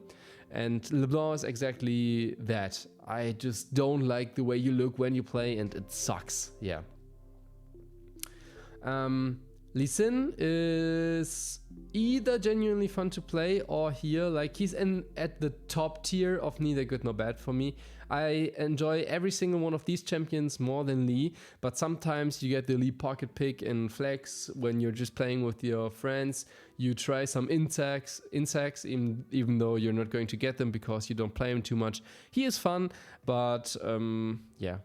S1: And LeBlanc is exactly that. I just don't like the way you look when you play, and it sucks. Yeah. Lee Sin is either genuinely fun to play or here, like, he's at the top tier of neither good nor bad for me. I enjoy every single one of these champions more than Lee, but sometimes you get the Lee pocket pick in Flex when you're just playing with your friends. You try some insects, even though you're not going to get them because you don't play him too much. He is fun, but yeah.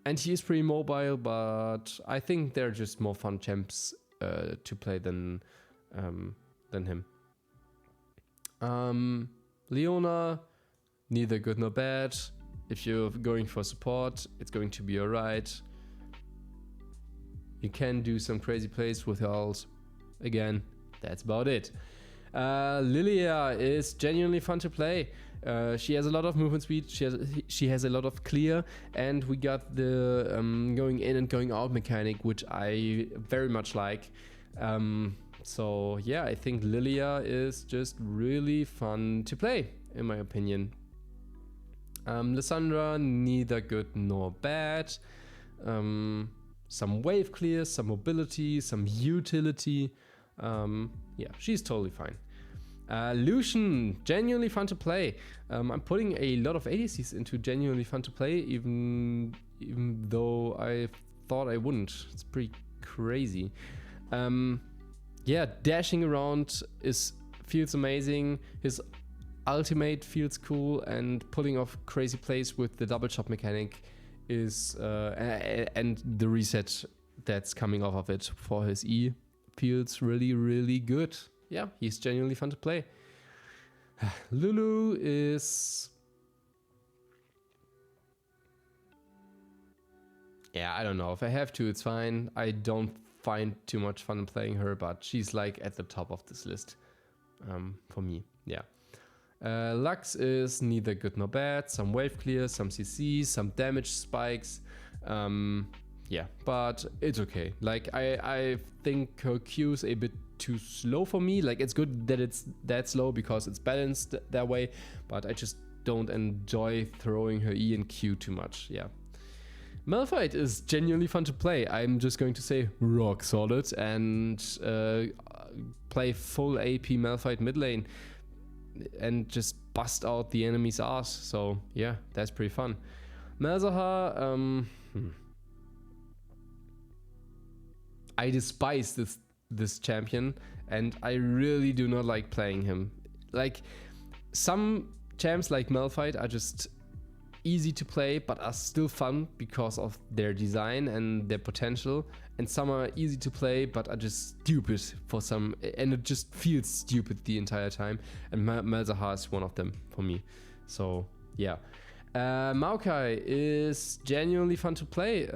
S1: And he is pretty mobile, but I think they're just more fun champs to play than him. Leona, neither good nor bad. If you're going for support, it's going to be alright. You can do some crazy plays with her ult. Again, that's about it. Lilia is genuinely fun to play. She has a lot of movement speed, she has a lot of clear, and we got the going in and going out mechanic, which I very much like. So yeah, I think Lilia is just really fun to play, in my opinion. Lissandra, neither good nor bad. Some wave clear, some mobility, some utility. Yeah, she's totally fine. Lucian, genuinely fun to play. I'm putting a lot of ADCs into genuinely fun to play, even though I thought I wouldn't. It's pretty crazy. Yeah, dashing around feels amazing. His ultimate feels cool, and pulling off crazy plays with the double chop mechanic is and the reset that's coming off of it for his E feels really, really good. Yeah, he's genuinely fun to play. Lulu is... yeah, I don't know. If I have to, it's fine. I don't find too much fun in playing her, but she's like at the top of this list for me. Yeah. Lux is neither good nor bad. Some wave clear, some CC, some damage spikes. yeah, but it's okay. Like I think her Q is a bit too slow for me. Like it's good that it's that slow because it's balanced that way, but I just don't enjoy throwing her E and Q too much. Yeah. Malphite is genuinely fun to play. I'm just going to say rock solid and play full AP Malphite mid lane and just bust out the enemy's ass. So yeah, that's pretty fun. Malzahar, I despise this champion and I really do not like playing him. Like some champs like Malphite are just easy to play but are still fun because of their design and their potential, and some are easy to play but are just stupid for some, and it just feels stupid the entire time, and Malzahar is one of them for me. So yeah. Maokai is genuinely fun to play.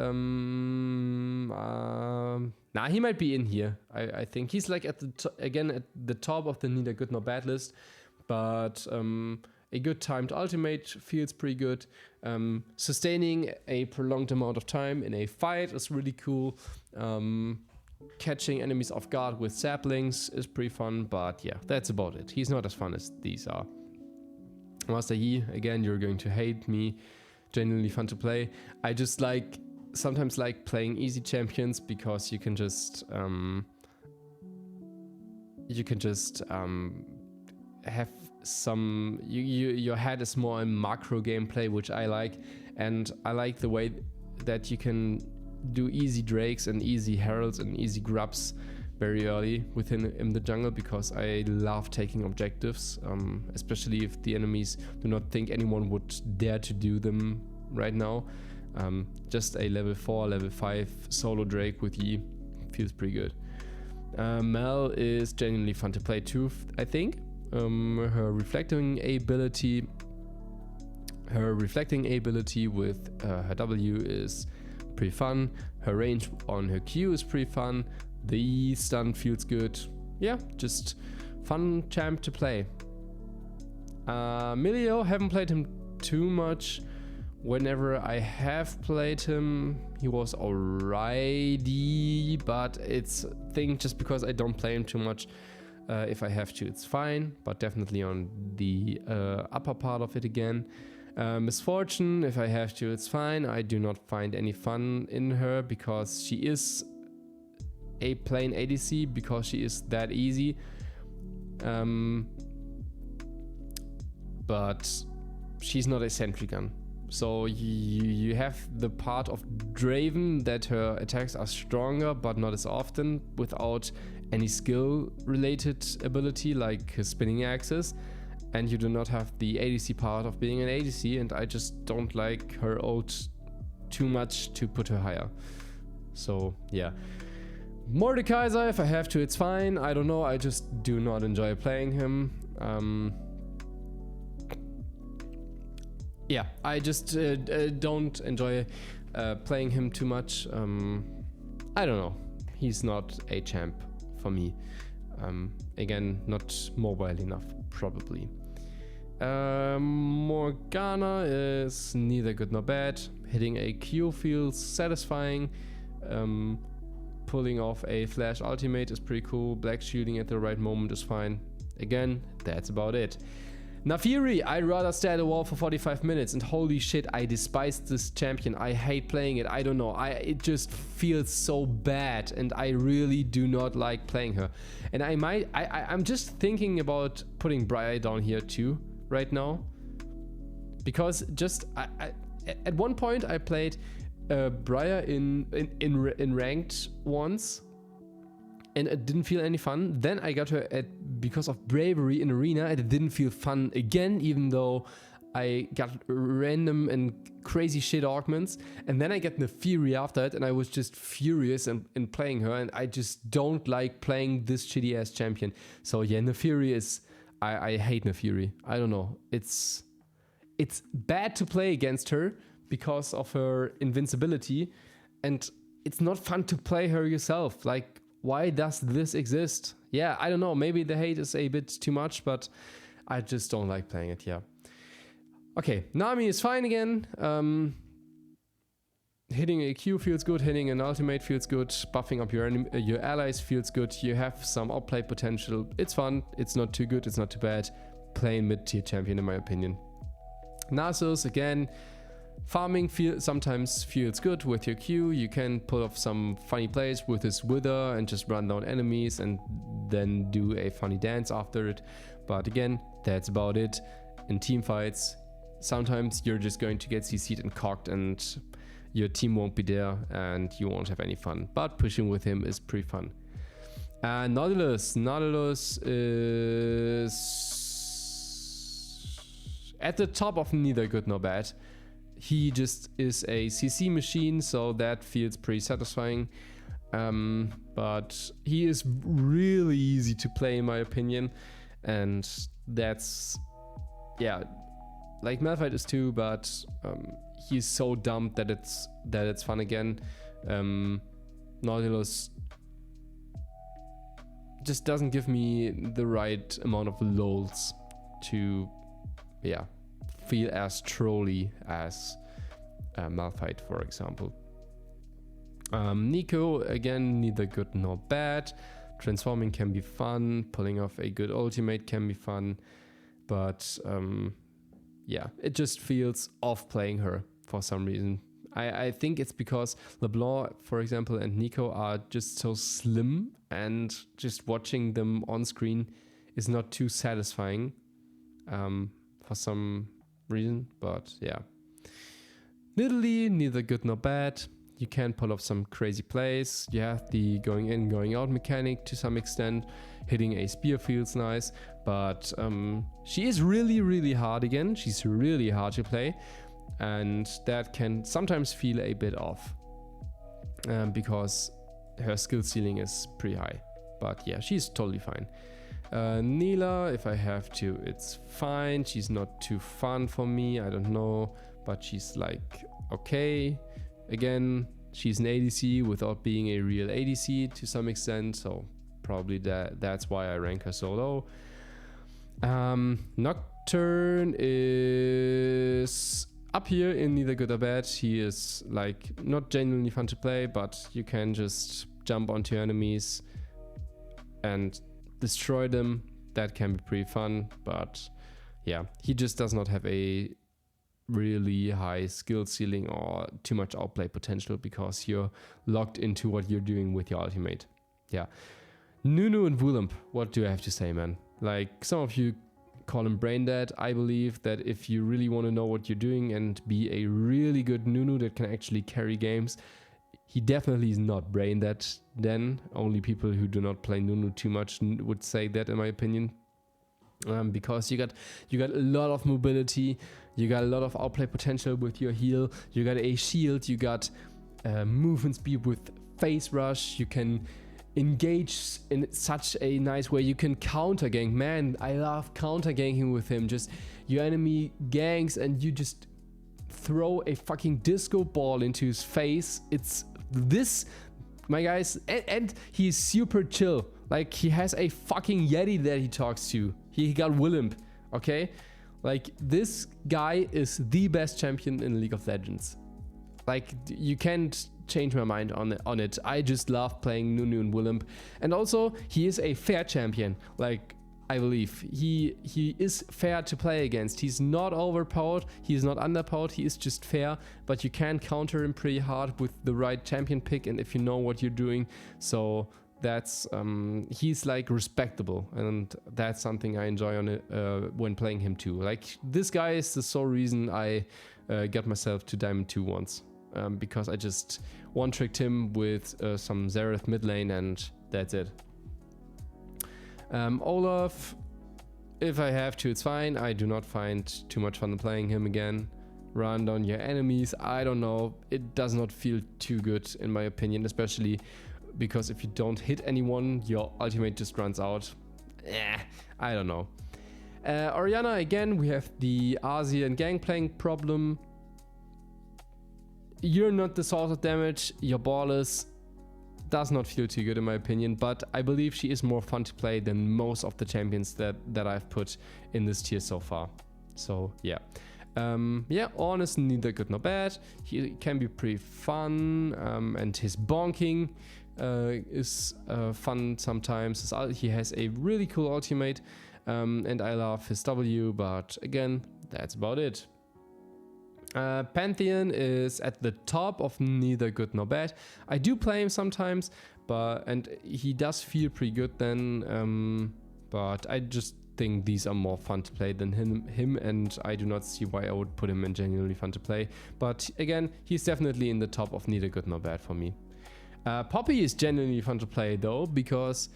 S1: Nah, he might be in here. I think he's like at the again at the top of the neither good nor bad list, but a good timed ultimate feels pretty good. Sustaining a prolonged amount of time in a fight is really cool. Catching enemies off guard with saplings is pretty fun, but yeah, that's about it. He's not as fun as these are. Master Yi, again, you're going to hate me. Genuinely fun to play. I just sometimes like playing easy champions because you can just have some your head is more in macro gameplay, which I like, and I like the way that you can do easy drakes and easy heralds and easy grubs very early in the jungle, because I love taking objectives, especially if the enemies do not think anyone would dare to do them right now. Just a level 4, level 5 solo drake with Yi feels pretty good. Mel is genuinely fun to play too, I think. Her reflecting ability with her W is pretty fun. Her range on her Q is pretty fun. The E stun feels good. Yeah, just fun champ to play. Milio, haven't played him too much. Whenever I have played him, he was alrighty, but it's thing just because I don't play him too much. If I have to, it's fine, but definitely on the upper part of it again. Misfortune, if I have to, it's fine. I do not find any fun in her because she is a plain ADC, because she is that easy. But she's not a sentry gun. So you have the part of Draven that her attacks are stronger but not as often, without any skill related ability like his spinning axes, and you do not have the ADC part of being an ADC, and I just don't like her ult too much to put her higher. So yeah. Mordekaiser, if I have to, it's fine. I don't know, I just do not enjoy playing him. Yeah, I just don't enjoy playing him too much. I don't know. He's not a champ for me. Again, not mobile enough, probably. Morgana is neither good nor bad. Hitting a Q feels satisfying. Pulling off a flash ultimate is pretty cool. Black shielding at the right moment is fine. Again, that's about it. Naafiri, I'd rather stay at a wall for 45 minutes, and holy shit, I despise this champion. I hate playing it. I don't know. It just feels so bad, and I really do not like playing her. And I'm just thinking about putting Briar down here too right now, because just at one point I played Briar in ranked once, and it didn't feel any fun. Then I got her because of bravery in arena, and it didn't feel fun again, even though I got random and crazy shit augments. And then I get Naafiri after it, and I was just furious in playing her, and I just don't like playing this shitty ass champion. So yeah, Naafiri is, I hate Naafiri. I don't know. It's bad to play against her because of her invincibility, and it's not fun to play her yourself. Like, why does this exist? Yeah, I don't know. Maybe the hate is a bit too much, but I just don't like playing it. Yeah. Okay, Nami is fine again. hitting a Q feels good, hitting an ultimate feels good, buffing up your allies feels good, you have some outplay potential, it's fun, it's not too good, it's not too bad, plain mid-tier champion in my opinion. Nasus, again, farming sometimes feels good with your Q, you can pull off some funny plays with his Wither and just run down enemies and then do a funny dance after it, but again, that's about it. In team fights, sometimes you're just going to get CC'd and cocked and your team won't be there and you won't have any fun, but pushing with him is pretty fun. And Nautilus is at the top of neither good nor bad. He just is a CC machine, so that feels pretty satisfying. But he is really easy to play in my opinion, and that's, yeah, like Malphite is too, but he's so dumb that it's fun again. Nautilus just doesn't give me the right amount of lols to, yeah, feel as trolly as Malphite, for example. Neeko, again, neither good nor bad. Transforming can be fun, pulling off a good ultimate can be fun, but yeah, it just feels off playing her for some reason. I think it's because LeBlanc, for example, and Neeko are just so slim, and just watching them on screen is not too satisfying for some reason, but yeah. Nidalee, neither good nor bad. You can pull off some crazy plays. You have the going in, going out mechanic to some extent. Hitting a spear feels nice, but she is really, really hard again. She's really hard to play, and that can sometimes feel a bit off because her skill ceiling is pretty high. But yeah, she's totally fine. Nilah, if I have to, it's fine. She's not too fun for me, I don't know, but she's like okay. Again, she's an ADC without being a real ADC to some extent, so probably that's why I rank her so low. Nocturne is up here in neither good or bad. He is like not genuinely fun to play, but you can just jump onto enemies and destroy them. That can be pretty fun, but yeah, he just does not have a really high skill ceiling or too much outplay potential because you're locked into what you're doing with your ultimate. Yeah. Nunu and Wulump, what do I have to say, man? Like, some of you call him brain dead. I believe that if you really want to know what you're doing and be a really good Nunu that can actually carry games, he definitely is not brain dead then. Only people who do not play Nunu too much would say that, in my opinion. Because you got a lot of mobility, you got a lot of outplay potential with your heal, you got a shield, you got movement speed with phase rush, you can engage in such a nice way, you can counter gank. Man, I love counter ganking with him. Just your enemy ganks and you just throw a fucking disco ball into his face. It's this, my guys, and he's super chill. Like, he has a fucking Yeti that he talks to. He got Wulump, okay? Like, this guy is the best champion in League of Legends. Like, you can't change my mind on it. I just love playing Nunu and Wulump. And also, he is a fair champion. Like, I believe he is fair to play against. He's not overpowered, he's not underpowered, he is just fair, but you can counter him pretty hard with the right champion pick and if you know what you're doing. So that's he's like respectable, and that's something I enjoy on it when playing him too. Like, this guy is the sole reason I got myself to Diamond 2 once, because I just one-tricked him with some Xerath mid lane and that's it. Olaf, if I have to, it's fine. I do not find too much fun playing him again. Run down your enemies, I don't know, it does not feel too good in my opinion, especially because if you don't hit anyone, your ultimate just runs out. I don't know. Orianna, again, we have the ASEAN Gangplank problem. You're not the source of damage, your ballers does not feel too good in my opinion, but I believe she is more fun to play than most of the champions that I've put in this tier so far. So yeah. Yeah, Ornn is neither good nor bad. He can be pretty fun, and his bonking is fun sometimes. He has a really cool ultimate, and I love his W, but again, that's about it. Pantheon is at the top of neither good nor bad. I do play him sometimes, and he does feel pretty good then, but I just think these are more fun to play than him, and I do not see why I would put him in genuinely fun to play. But again, he's definitely in the top of neither good nor bad for me. Poppy is genuinely fun to play though, because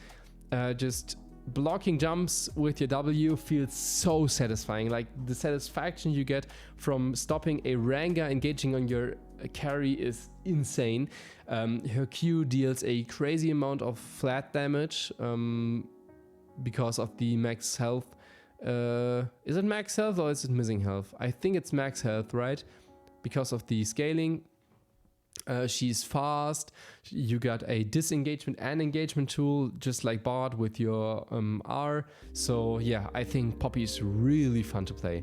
S1: just blocking jumps with your W feels so satisfying. Like the satisfaction you get from stopping a Ranga engaging on your carry is insane. Her Q deals a crazy amount of flat damage because of the max health. Is it max health or is it missing health? I think it's max health, right? Because of the scaling. She's fast. You got a disengagement and engagement tool, just like Bard with your R. So yeah, I think Poppy is really fun to play.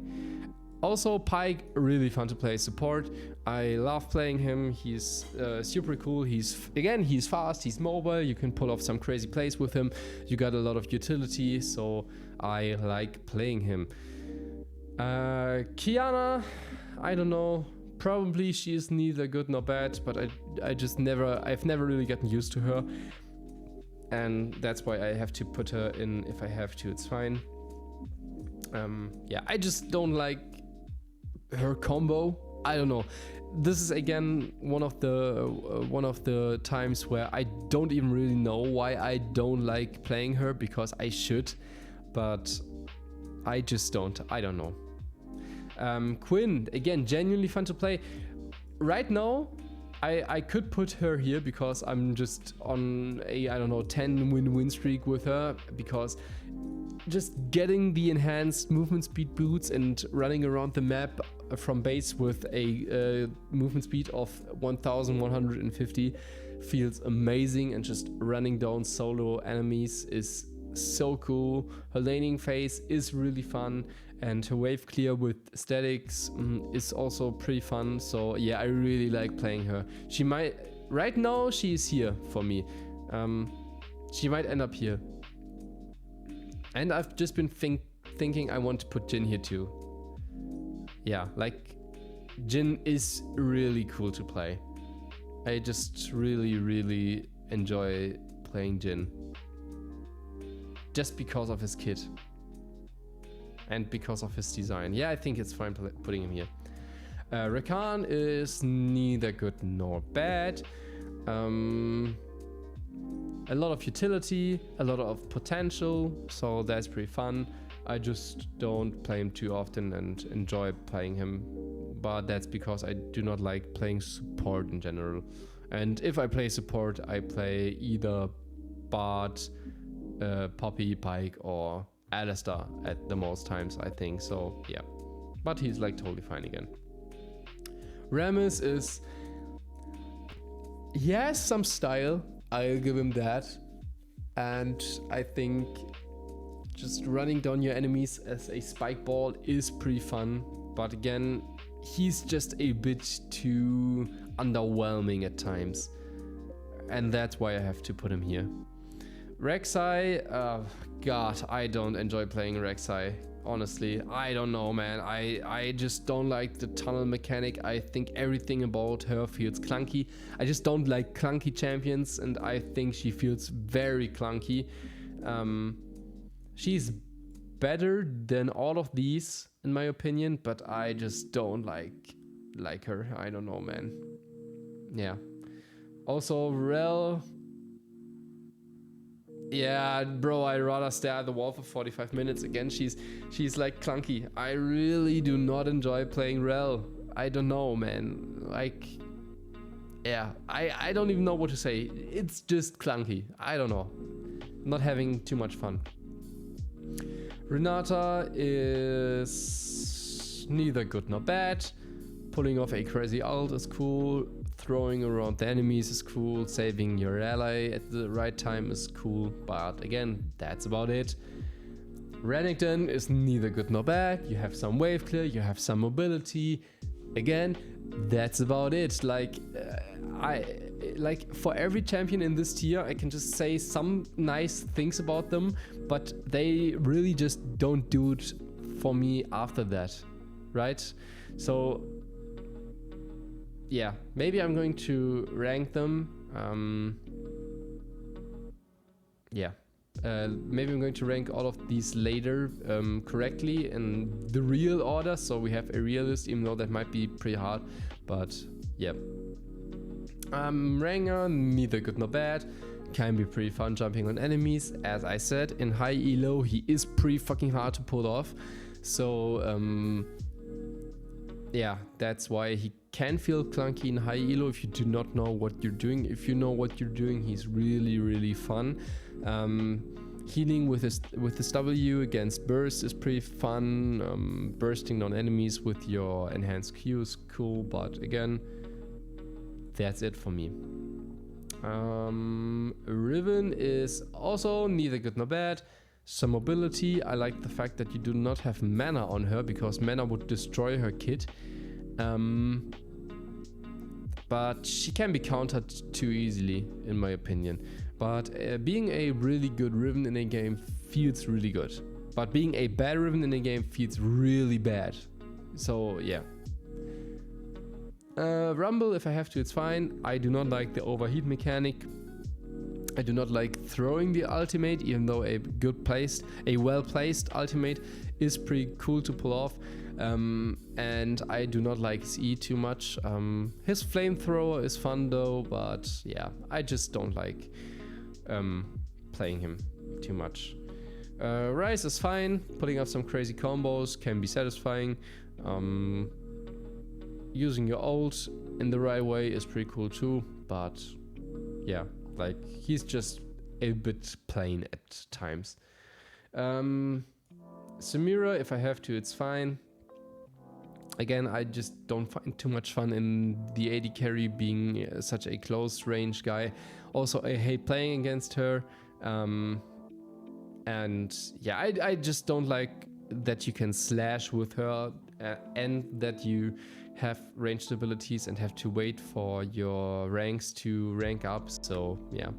S1: Also, Pyke, really fun to play support. I love playing him. He's super cool. He's fast, he's mobile. You can pull off some crazy plays with him. You got a lot of utility, so I like playing him. Qiyana, I don't know. Probably she is neither good nor bad, but I've never really gotten used to her, and that's why I have to put her in. If I have to, it's fine. Yeah, I just don't like her combo. I don't know. This is again one of the times where I don't even really know why I don't like playing her, because I should, but I just don't. I don't know. Quinn, again, genuinely fun to play. Right now, I could put her here because I'm just on a, 10 win streak with her, because just getting the enhanced movement speed boots and running around the map from base with a movement speed of 1150 feels amazing, and just running down solo enemies is so cool. Her laning phase is really fun, and her wave clear with statics is also pretty fun. So yeah, I really like playing her. Right now she is here for me. She might end up here. And I've just been thinking I want to put Jhin here too. Yeah, like Jhin is really cool to play. I just really enjoy playing Jhin. Just because of his kit. And because of his design. Yeah, I think it's fine putting him here. Rakan is neither good nor bad. A lot of utility, a lot of potential, so that's pretty fun. I just don't play him too often and enjoy playing him, but that's because I do not like playing support in general. And if I play support, I play either Bard, Poppy, Pyke, or Alistar at the most times, I think. So yeah, but he's like totally fine again. Rammus he has some style, I'll give him that, and I think just running down your enemies as a spike ball is pretty fun, but again, he's just a bit too underwhelming at times, and that's why I have to put him here. Rek'Sai, God, I don't enjoy playing Rek'Sai. Honestly, I don't know, man. I just don't like the tunnel mechanic. I think everything about her feels clunky. I just don't like clunky champions, and I think she feels very clunky. She's better than all of these, in my opinion, but I just don't like her. I don't know, man. Yeah. Also, Rell. Yeah, bro, I'd rather stare at the wall for 45 minutes. Again, she's like clunky. I really do not enjoy playing Rell. I don't know, man. Like, yeah, I don't even know what to say. It's just clunky. I don't know. Not having too much fun. Renata is neither good nor bad. Pulling off a crazy ult is cool. Throwing around the enemies is cool. Saving your ally at the right time is cool. But again, that's about it. Renekton is neither good nor bad. You have some wave clear, you have some mobility. Again, that's about it. Like for every champion in this tier, I can just say some nice things about them, but they really just don't do it for me after that, right? So yeah, maybe I'm going to rank them. Maybe I'm going to rank all of these later correctly in the real order, so we have a real list, even though that might be pretty hard, but yeah. Rengar, neither good nor bad. Can be pretty fun jumping on enemies. As I said, in high elo he is pretty fucking hard to pull off, so yeah, that's why he can feel clunky in high elo if you do not know what you're doing. If you know what you're doing, he's really fun. Healing with his W against burst is pretty fun. Bursting down enemies with your enhanced Q is cool, but again, that's it for me. Riven is also neither good nor bad. Some mobility. I like the fact that you do not have mana on her, because mana would destroy her kit. But she can be countered too easily, in my opinion. But being a really good Riven in a game feels really good. But being a bad Riven in a game feels really bad. So yeah. Rumble, if I have to, it's fine. I do not like the overheat mechanic. I do not like throwing the ultimate, even though a well-placed ultimate is pretty cool to pull off. And I do not like his E too much. His flamethrower is fun though, but yeah, I just don't like playing him too much. Ryze is fine. Putting up some crazy combos can be satisfying. Using your ult in the right way is pretty cool too, but yeah, like he's just a bit plain at times. Samira, if I have to, it's fine. Again, I just don't find too much fun in the AD carry being such a close range guy. Also, I hate playing against her. And yeah, I just don't like that you can slash with her and that you have ranged abilities and have to wait for your ranks to rank up. So yeah,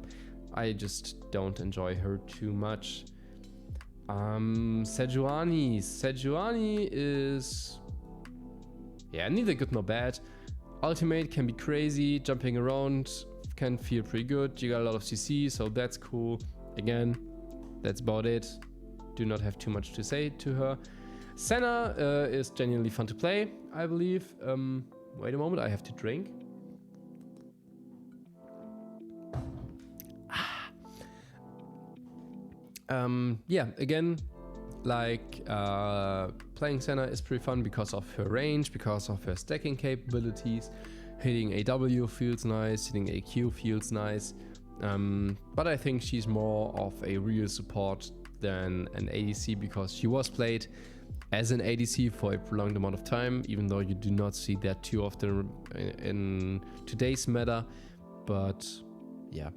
S1: I just don't enjoy her too much. Sejuani is, yeah, neither good nor bad. Ultimate can be crazy, jumping around can feel pretty good. You got a lot of CC, so that's cool. Again, that's about it. Do not have too much to say to her. Senna is genuinely fun to play, I believe. Wait a moment, I have to drink. Yeah, again, like playing Senna is pretty fun because of her range, because of her stacking capabilities. Hitting a W feels nice, hitting a Q feels nice. But I think she's more of a real support than an ADC, because she was played as an ADC for a prolonged amount of time, even though you do not see that too often in today's meta. But yeah,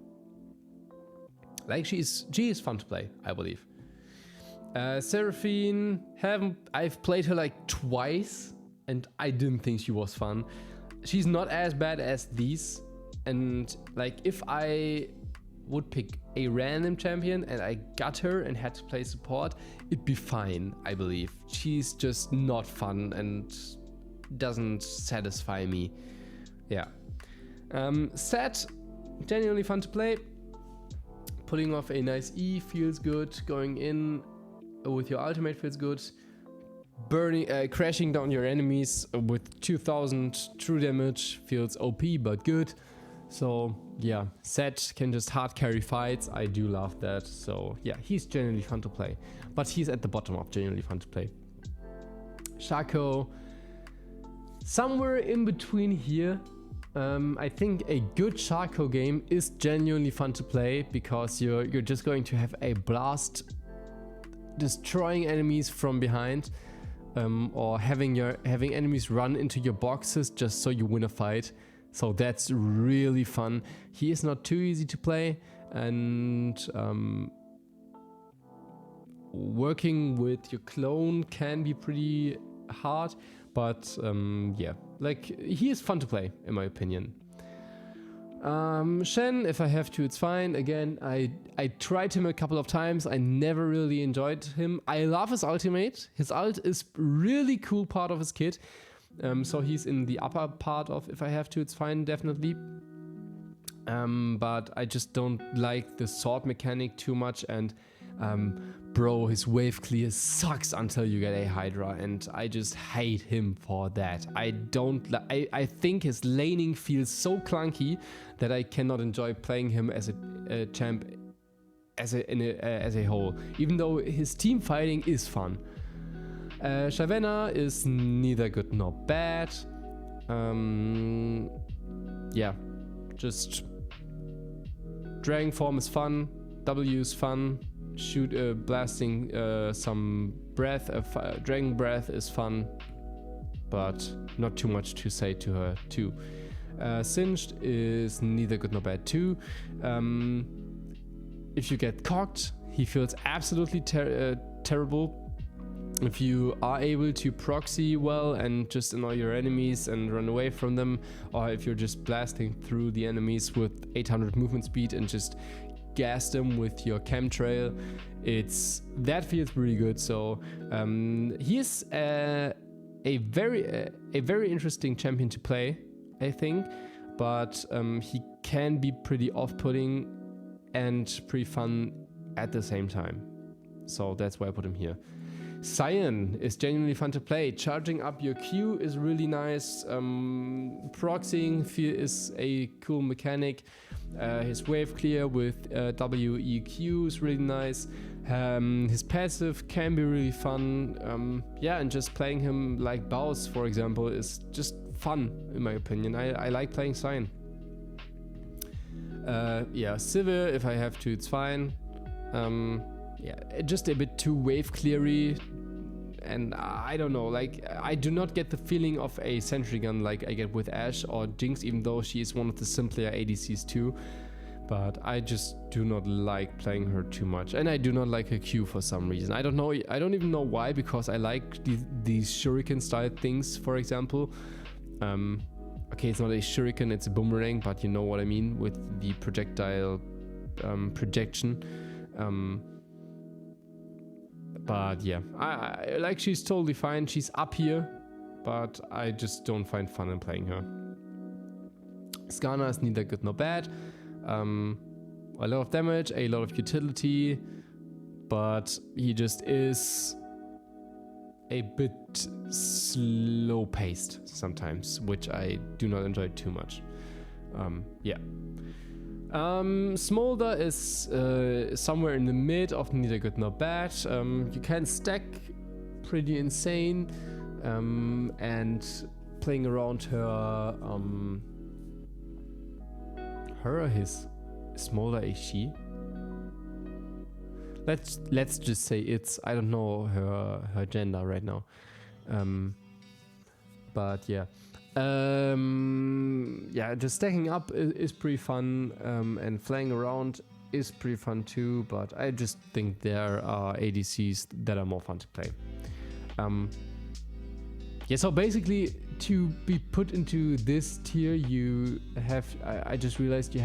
S1: like she is fun to play, I believe. Seraphine, I've played her like twice and I didn't think she was fun. She's not as bad as these, and like if I would pick a random champion and I got her and had to play support, it'd be fine, I believe. She's just not fun and doesn't satisfy me. Yeah. Set, genuinely fun to play. Putting off a nice E feels good. Going in with your ultimate feels good. Crashing down your enemies with 2000 true damage feels OP but good. So yeah, Set can just hard carry fights. I do love that. So yeah, he's genuinely fun to play, but he's at the bottom of genuinely fun to play. Shaco, somewhere in between here. I think a good Shaco game is genuinely fun to play, because you're just going to have a blast destroying enemies from behind, or having enemies run into your boxes just so you win a fight. So that's really fun. He is not too easy to play, and working with your clone can be pretty hard, but yeah, like he is fun to play in my opinion. Shen, if I have to, it's fine. Again, I tried him a couple of times. I never really enjoyed him. I love his ultimate. His ult is really cool part of his kit. So he's in the upper part of if I have to, it's fine, definitely. But I just don't like the sword mechanic too much, and bro, his wave clear sucks until you get a Hydra, and I just hate him for that. I think his laning feels so clunky that I cannot enjoy playing him as a champ as a whole, even though his team fighting is fun. Shyvana is neither good nor bad. Yeah, just Dragon form is fun, W is fun, blasting some breath, Dragon breath is fun, but not too much to say to her too. Singed is neither good nor bad too. If you get cocked, he feels absolutely terrible. If you are able to proxy well and just annoy your enemies and run away from them, or if you're just blasting through the enemies with 800 movement speed and just gas them with your chemtrail, that feels really good. So he is a very interesting champion to play, I think, but he can be pretty off-putting and pretty fun at the same time. So that's why I put him here. Sion is genuinely fun to play. Charging up your Q is really nice. Proxying is a cool mechanic. His wave clear with WEQ is really nice. His passive can be really fun. Yeah, and just playing him like Baus, for example, is just fun in my opinion. I like playing Sion. Yeah, Sivir, if I have to, it's fine. Yeah, just a bit too wave cleary, and I don't know, like I do not get the feeling of a sentry gun like I get with Ashe or Jinx, even though she is one of the simpler ADCs too. But I just do not like playing her too much, and I do not like her Q for some reason. I don't know, I don't even know why, because I like these shuriken style things, for example. Okay, it's not a shuriken, it's a boomerang, but you know what I mean with the projectile projection. But yeah, I like, she's totally fine. She's up here, but I just don't find fun in playing her. Skana is neither good nor bad. A lot of damage, a lot of utility, but he just is a bit slow paced sometimes, which I do not enjoy too much. Yeah. Smolder is somewhere in the mid of neither good nor bad. You can stack pretty insane, and playing around his Smolder is she. Let's just say it's, I don't know her gender right now. But yeah. Yeah, just stacking up is pretty fun, and flying around is pretty fun too, but I just think there are ADCs that are more fun to play. Yeah, so basically to be put into this tier, you have, I just realized I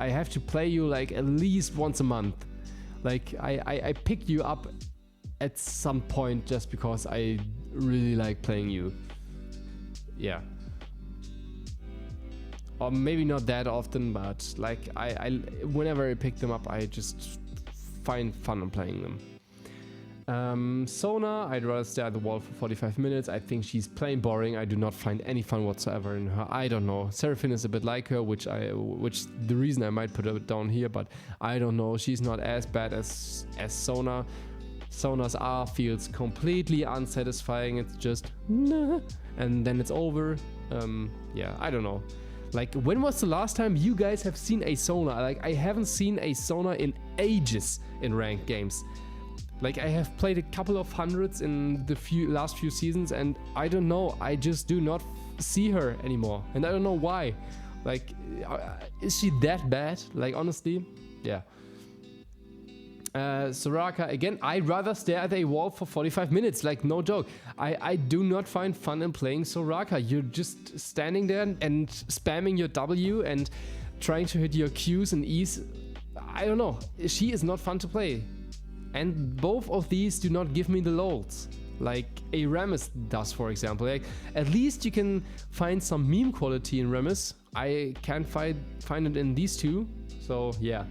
S1: have to play you like at least once a month. Like I pick you up at some point just because I really like playing you. Yeah. Or maybe not that often, but like whenever I pick them up, I just find fun in playing them. Sona, I'd rather stare at the wall for 45 minutes. I think she's plain boring. I do not find any fun whatsoever in her. I don't know. Seraphine is a bit like her, which the reason I might put her down here, but I don't know. She's not as bad as Sona. Sona's R feels completely unsatisfying. It's just nah, and then it's over. Yeah, I don't know. Like, when was the last time you guys have seen a Sona? Like, I haven't seen a Sona in ages in ranked games. Like, I have played a couple of hundreds in the last few seasons, and I don't know, I just do not see her anymore. And I don't know why. Like, is she that bad? Like, honestly, yeah. Soraka, again, I'd rather stare at a wall for 45 minutes, like no joke. I do not find fun in playing Soraka. You're just standing there and spamming your W and trying to hit your Qs and Es. I don't know. She is not fun to play. And both of these do not give me the lols, like a Rammus does, for example. Like, at least you can find some meme quality in Rammus. I can't find it in these two, so yeah.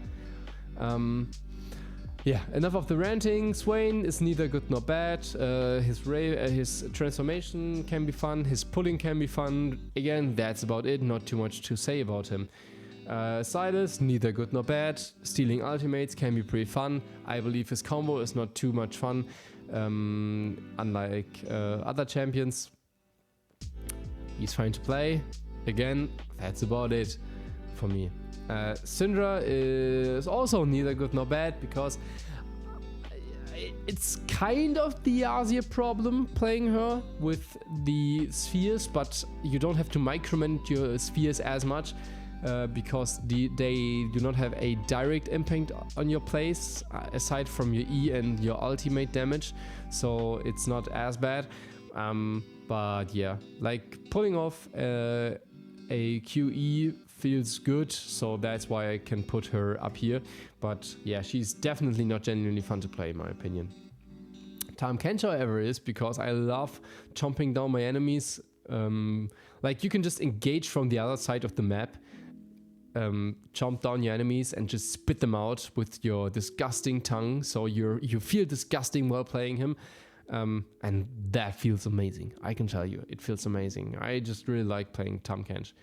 S1: Yeah, enough of the ranting. Swain is neither good nor bad. His transformation can be fun. His pulling can be fun. Again, that's about it. Not too much to say about him. Silas, neither good nor bad. Stealing ultimates can be pretty fun. I believe his combo is not too much fun, unlike other champions. He's fine to play. Again, that's about it for me. Syndra is also neither good nor bad because it's kind of the Azir problem playing her with the spheres, but you don't have to micromanage your spheres as much because they do not have a direct impact on your plays aside from your E and your ultimate damage, so it's not as bad. But yeah, like pulling off a QE feels good, so that's why I can put her up here. But yeah, she's definitely not genuinely fun to play in my opinion. Tahm Kench, however, is because I love chomping down my enemies. Like you can just engage from the other side of the map, chomp down your enemies and just spit them out with your disgusting tongue, so you feel disgusting while playing him. And that feels amazing. I can tell you, it feels amazing. I just really like playing Tahm Kench.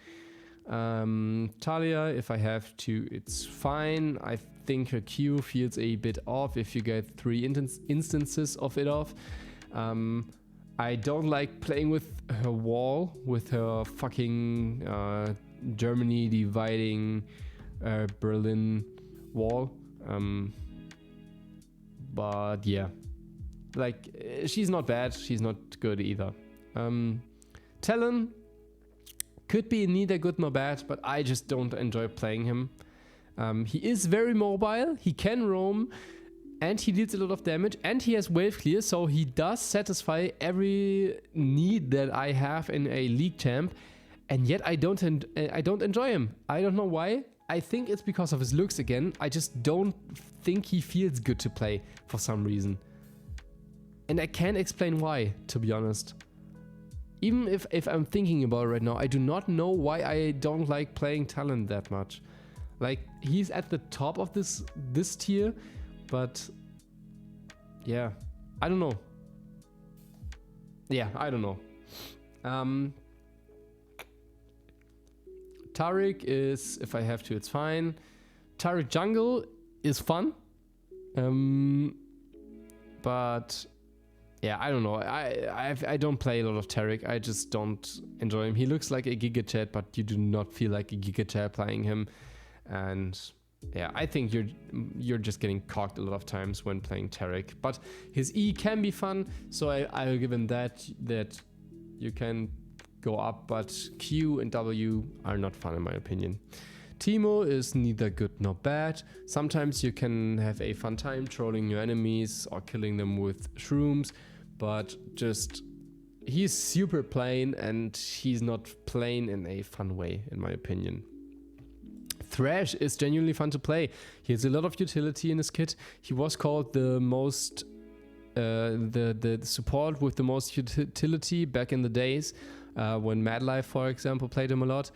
S1: Talia, if I have to, it's fine. I think her Q feels a bit off if you get 3 instances of it off. I don't like playing with her wall, with her fucking Germany dividing Berlin wall. But yeah, like she's not bad, she's not good either. Talon could be neither good nor bad, but I just don't enjoy playing him. He is very mobile, he can roam, and he deals a lot of damage, and he has wave clear, so he does satisfy every need that I have in a league champ, and yet I don't enjoy him. I don't know why. I think it's because of his looks again. I just don't think he feels good to play for some reason. And I can't explain why, to be honest. Even if I'm thinking about it right now, I do not know why I don't like playing Talon that much. Like, he's at the top of this tier, but yeah, I don't know. Yeah, I don't know. Taric is, if I have to, it's fine. Taric jungle is fun. But yeah, I don't know. I don't play a lot of Taric. I just don't enjoy him. He looks like a Giga Chad, but you do not feel like a Giga Chad playing him. And yeah, I think you're just getting cocked a lot of times when playing Taric. But his E can be fun, so I'll give him that you can go up, but Q and W are not fun in my opinion. Teemo is neither good nor bad. Sometimes you can have a fun time trolling your enemies or killing them with shrooms, but just he's super plain and he's not plain in a fun way in my opinion. Thresh is genuinely fun to play. He has a lot of utility in his kit. He was called the most the support with the most utility back in the days when Madlife, for example, played him a lot.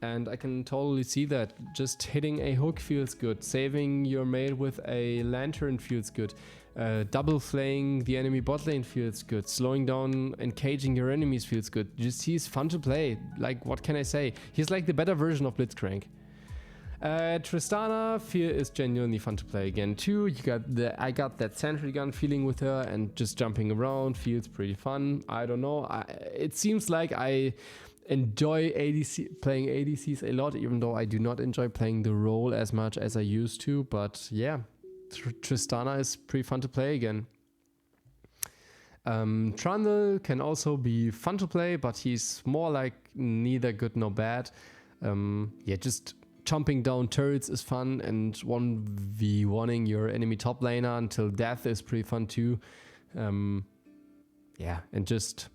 S1: And I can totally see that. Just hitting a hook feels good. Saving your mate with a lantern feels good. Double flaying the enemy bot lane feels good. Slowing down and caging your enemies feels good. Just he's fun to play. Like, what can I say? He's like the better version of Blitzcrank. Tristana, Fear is genuinely fun to play again too. I got that sentry gun feeling with her, and just jumping around feels pretty fun. I don't know. It seems like I enjoy playing ADCs a lot, even though I do not enjoy playing the role as much as I used to. But yeah, Tristana is pretty fun to play again. Trundle can also be fun to play, but he's more like neither good nor bad. Yeah, just jumping down turrets is fun, and 1v1ing your enemy top laner until death is pretty fun too. Yeah, and just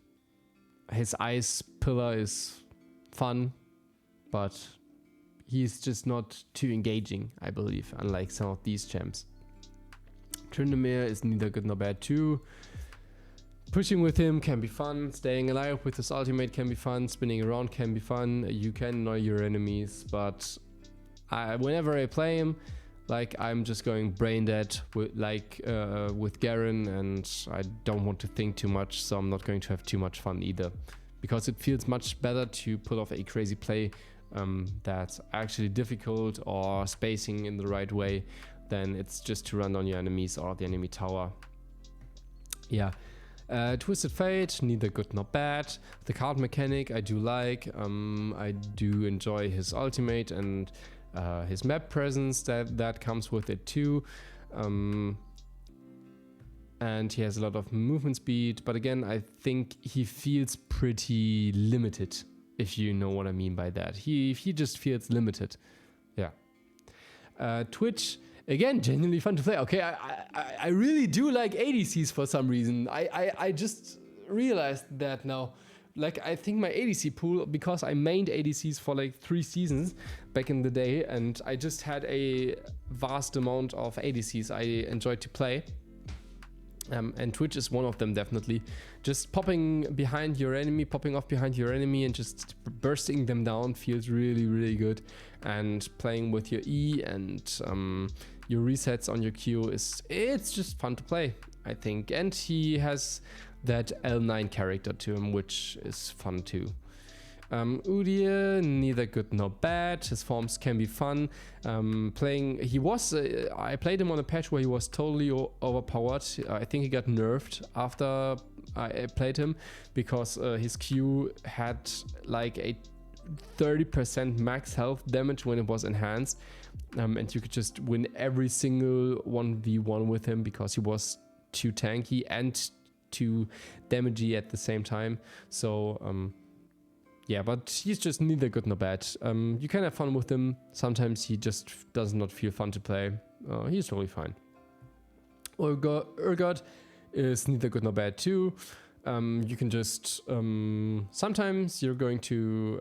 S1: his ice pillar is fun, but he's just not too engaging, I believe, unlike some of these champs. Tryndamere is neither good nor bad too. Pushing with him can be fun, staying alive with his ultimate can be fun, spinning around can be fun, you can annoy your enemies, but whenever I play him, like, I'm just going brain dead with Garen, and I don't want to think too much, so I'm not going to have too much fun either. Because it feels much better to pull off a crazy play that's actually difficult or spacing in the right way than it's just to run on your enemies or the enemy tower. Yeah. Twisted Fate, neither good nor bad. The card mechanic I do like. I do enjoy his ultimate and his map presence that comes with it too. And he has a lot of movement speed, but again, I think he feels pretty limited, if you know what I mean by that. He just feels limited. Yeah. Twitch, again, genuinely fun to play. Okay, I really do like ADCs for some reason. I just realized that now. Like, I think my ADC pool, because I mained ADCs for like 3 seasons back in the day, and I just had a vast amount of ADCs I enjoyed to play. And Twitch is one of them, definitely. Just popping behind your enemy, popping off behind your enemy, and just bursting them down feels really, really good. And playing with your E and your resets on your Q it's just fun to play, I think. And he has that L9 character to him, which is fun too. Udyr, neither good nor bad. His forms can be fun. I played him on a patch where he was totally overpowered. I think he got nerfed after I played him, because his Q had like a 30% max health damage when it was enhanced, and you could just win every single 1v1 with him because he was too tanky and too damagey at the same time. So yeah, but he's just neither good nor bad. You can have fun with him. Sometimes he just does not feel fun to play. He's totally fine. Urgot is neither good nor bad too. You can just sometimes you're going to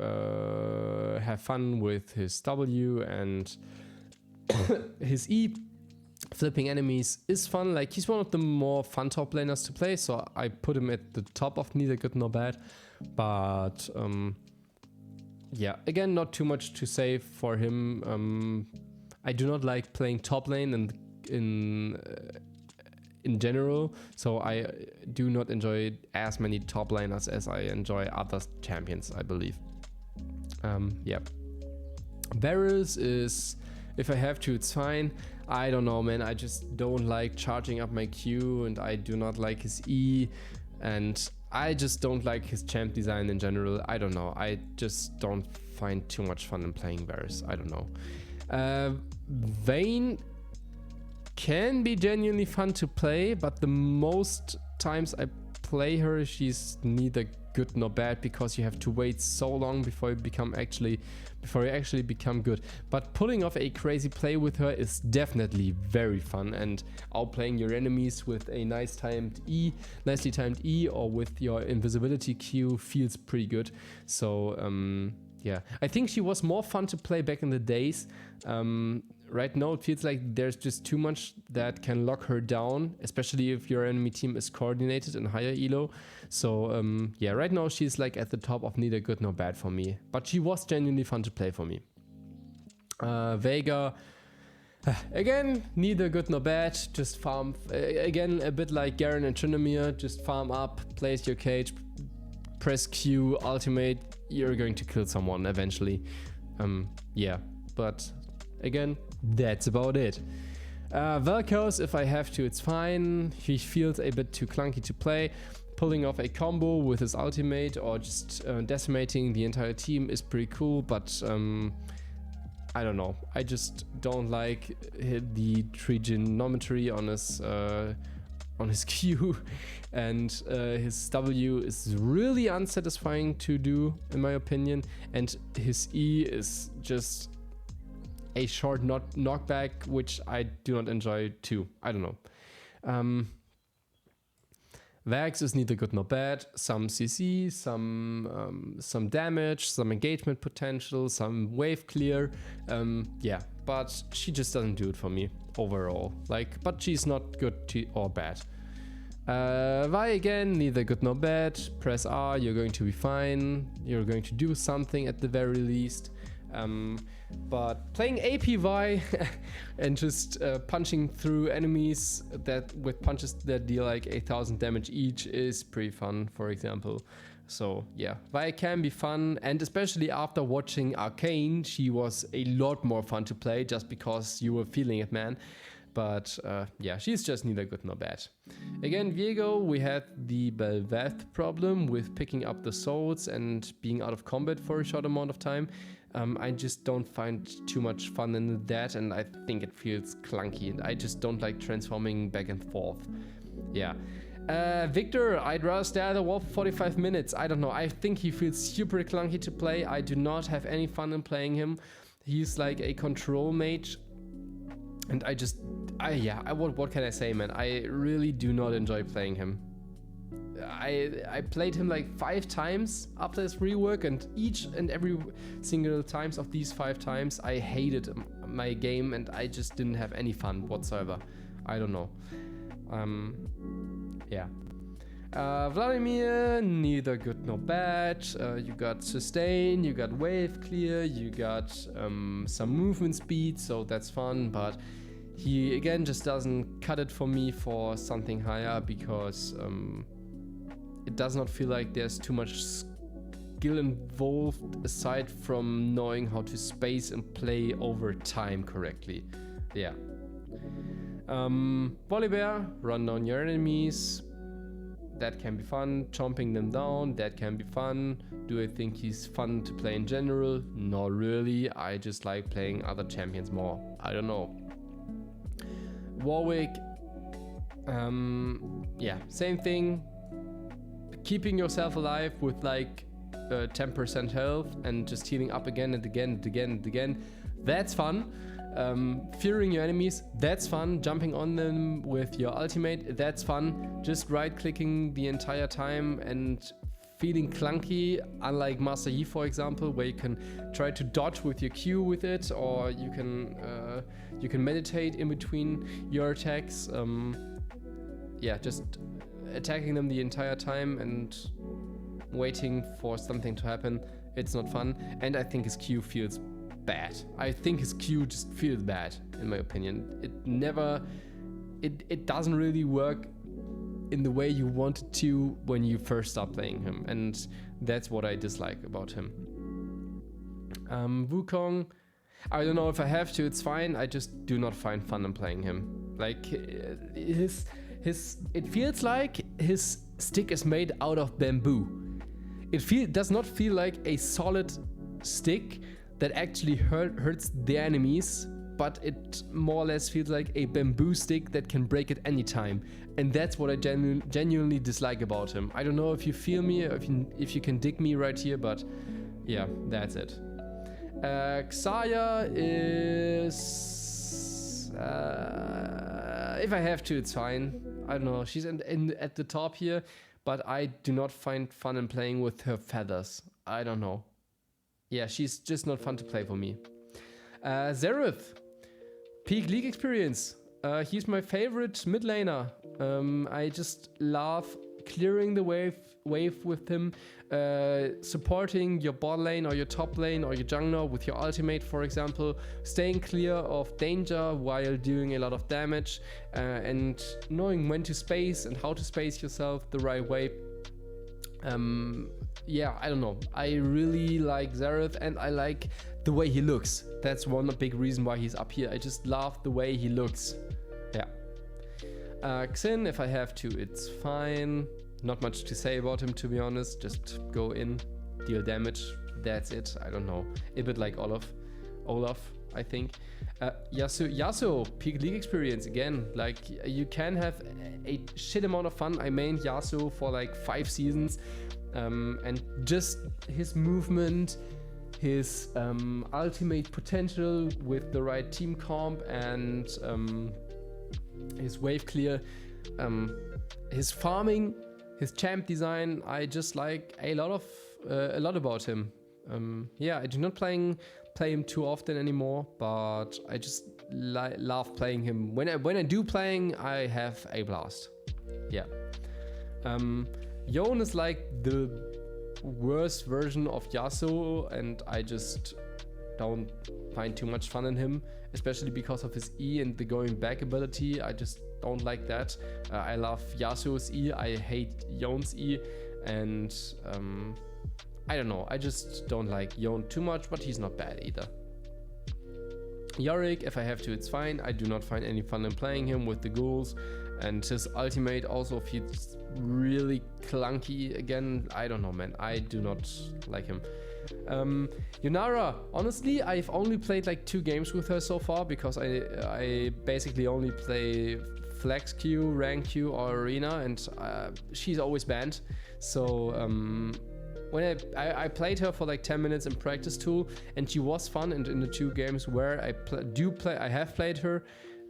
S1: have fun with his W and his E. Flipping enemies is fun. Like, he's one of the more fun top laners to play, so I put him at the top of neither good nor bad. But yeah, again, not too much to say for him. I do not like playing top lane and in general, so I do not enjoy as many top laners as I enjoy other champions, I believe. Yeah, Varus is, if I have to, it's fine. I don't know, man. I just don't like charging up my Q, and I do not like his E, and I just don't like his champ design in general. I don't know. I just don't find too much fun in playing Varus. I don't know. Vayne can be genuinely fun to play, but the most times I play her, she's neither good nor bad, because you have to wait so long before you actually become good. But pulling off a crazy play with her is definitely very fun, and outplaying your enemies with a nicely timed E, or with your invisibility Q feels pretty good. So yeah, I think she was more fun to play back in the days. Right now it feels like there's just too much that can lock her down, especially if your enemy team is coordinated and higher elo. So yeah, right now she's like at the top of neither good nor bad for me, but she was genuinely fun to play for me. Veigar, again, neither good nor bad. Just farm, again, a bit like Garen and Tryndamere. Just farm up, place your cage, press Q, ultimate, you're going to kill someone eventually. Yeah, but again, that's about it. Vel'Koz, if I have to, it's fine. He feels a bit too clunky to play. Pulling off a combo with his ultimate, or just decimating the entire team, is pretty cool, but I don't know. I just don't like the trigonometry on his Q, and his W is really unsatisfying to do, in my opinion, and his E is just a short knockback, which I do not enjoy too. I don't know. Vax is neither good nor bad. Some CC, some damage, some engagement potential, some wave clear. Yeah, but she just doesn't do it for me overall. Like, but she's not good or bad. Vi again, neither good nor bad. Press R, you're going to be fine. You're going to do something at the very least. But playing AP Vi and just punching through enemies that with punches that deal like 8,000 damage each is pretty fun, for example. So yeah, Vi can be fun, and especially after watching Arcane, she was a lot more fun to play just because you were feeling it, man. But yeah, she's just neither good nor bad. Again, Viego, we had the Bel'Veth problem with picking up the swords and being out of combat for a short amount of time. I just don't find too much fun in that, and I think it feels clunky, and I just don't like transforming back and forth. Yeah. Victor, I'd rather stay at the wall for 45 minutes. I don't know. I think he feels super clunky to play. I do not have any fun in playing him. He's like a control mage. And what can I say, man? I really do not enjoy playing him. I played him like 5 times after his rework, and each and every single times of these 5 times I hated my game, and I just didn't have any fun whatsoever. I don't know. Yeah. Vladimir, neither good nor bad. You got sustain, you got wave clear, you got some movement speed, so that's fun, but he again just doesn't cut it for me for something higher, because it does not feel like there's too much skill involved aside from knowing how to space and play over time correctly. Yeah. Volibear, run down your enemies. That can be fun. Chomping them down, that can be fun. Do I think he's fun to play in general? Not really. I just like playing other champions more. I don't know. Warwick, yeah, same thing. Keeping yourself alive with like 10% health and just healing up again and again and again and again. That's fun. Fearing your enemies, that's fun. Jumping on them with your ultimate, that's fun. Just right clicking the entire time and feeling clunky, unlike Master Yi, for example, where you can try to dodge with your Q with it, or you can meditate in between your attacks. Yeah, just attacking them the entire time and waiting for something to happen. It's not fun, and I think his Q feels bad. I think his Q just feels bad, in my opinion. It doesn't really work in the way you want it to when you first start playing him, and that's what I dislike about him. Wukong, I don't know if I have to, it's fine. I just do not find fun in playing him. Like, it feels like his stick is made out of bamboo. It does not feel like a solid stick that actually hurts the enemies, but it more or less feels like a bamboo stick that can break at any time. And that's what I genuinely dislike about him. I don't know if you feel me, or if you can dig me right here, but yeah, that's it. Xayah is... if I have to, it's fine. I don't know, she's at the top here, but I do not find fun in playing with her feathers. I don't know. Yeah, she's just not fun to play for me. Xerath, peak league experience. He's my favorite mid laner. I just love clearing the wave with him, supporting your bot lane or your top lane or your jungler with your ultimate, for example, staying clear of danger while doing a lot of damage, and knowing when to space and how to space yourself the right way. Yeah, I don't know. I really like Xerath, and I like the way he looks. That's one big reason why he's up here. I just love the way he looks. Yeah. Xin, if I have to, it's fine. Not much to say about him, to be honest. Just go in, deal damage. That's it. I don't know. A bit like Olaf, I think. Yasuo, peak league experience again. Like, you can have a shit amount of fun. I mained Yasuo for like 5 seasons. And just his movement, his ultimate potential with the right team comp and his wave clear, his farming, his champ design. I just like a lot about him. I do not play him too often anymore, but I just love playing him. When I do playing, I have a blast. Yeah. Yone is like the worst version of Yasuo, and I just don't find too much fun in him, especially because of his E and the going back ability. I just don't like that. I love Yasuo's E, I hate Yone's E, and I don't know, I just don't like Yone too much, but he's not bad either. Yorick, if I have to, it's fine. I do not find any fun in playing him with the ghouls, and his ultimate also feels really clunky again. I don't know, man. I do not like him. Yunara, honestly, I've only played like 2 games with her so far, because I basically only play Flex Q, Rank Q, or Arena, and she's always banned. So when I played her for like 10 minutes in practice tool, and she was fun, and in the 2 games where I have played her,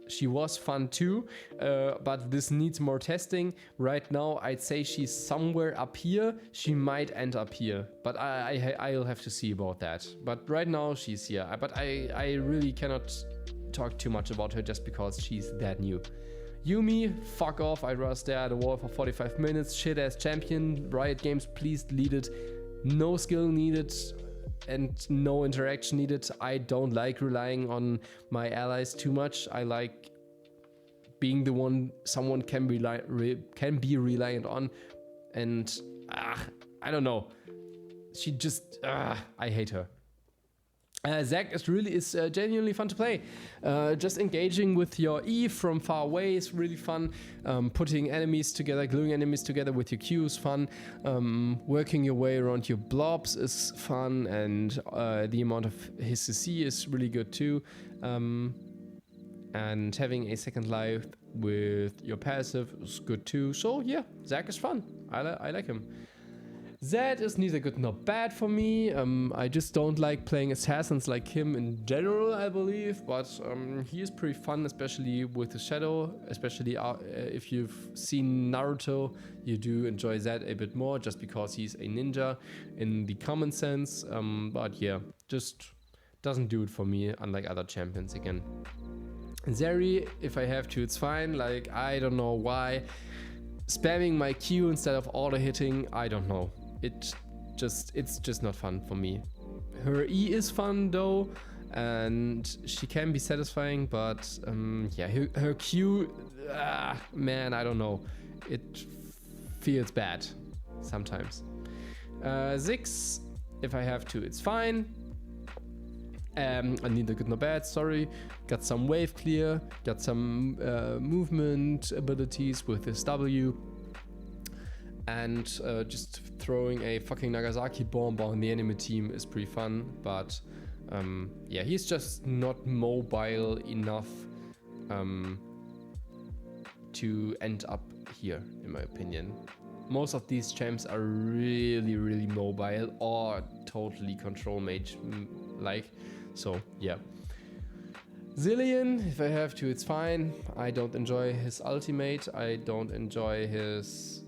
S1: she was fun too, but this needs more testing. Right now, I'd say she's somewhere up here. She might end up here, but I'll have to see about that. But right now, she's here. But I really cannot talk too much about her just because she's that new. Yuumi, fuck off. I'd rather stare at a wall for 45 minutes. Shit ass champion. Riot Games, please delete it. No skill needed and no interaction needed. I don't like relying on my allies too much. I like being the one someone can be reliant on, and I don't know. She just I hate her. Zac is genuinely fun to play. Just engaging with your E from far away is really fun. Putting enemies together, gluing enemies together with your Q is fun. Working your way around your blobs is fun, and the amount of his CC is really good too. And having a second life with your passive is good too. So yeah, Zac is fun. I like him. Zed is neither good nor bad for me. I just don't like playing assassins like him in general, I believe, but he is pretty fun, especially with the shadow. Especially if you've seen Naruto, you do enjoy Zed a bit more, just because he's a ninja in the common sense. But yeah, just doesn't do it for me, unlike other champions again. Zeri, if I have to, it's fine. Like, I don't know why. Spamming my Q instead of auto hitting, I don't know. It's just not fun for me. Her E is fun though, and she can be satisfying, but yeah, her Q, man, I don't know. It feels bad sometimes. Ziggs, if I have to, it's fine. Neither good nor bad, sorry. Got some wave clear, got some movement abilities with this W. And just throwing a fucking Nagasaki bomb on the enemy team is pretty fun, but yeah, he's just not mobile enough to end up here, in my opinion. Most of these champs are really, really mobile or totally control mage like, so yeah. Zilean, if I have to, it's fine. I don't enjoy his ultimate, I don't enjoy his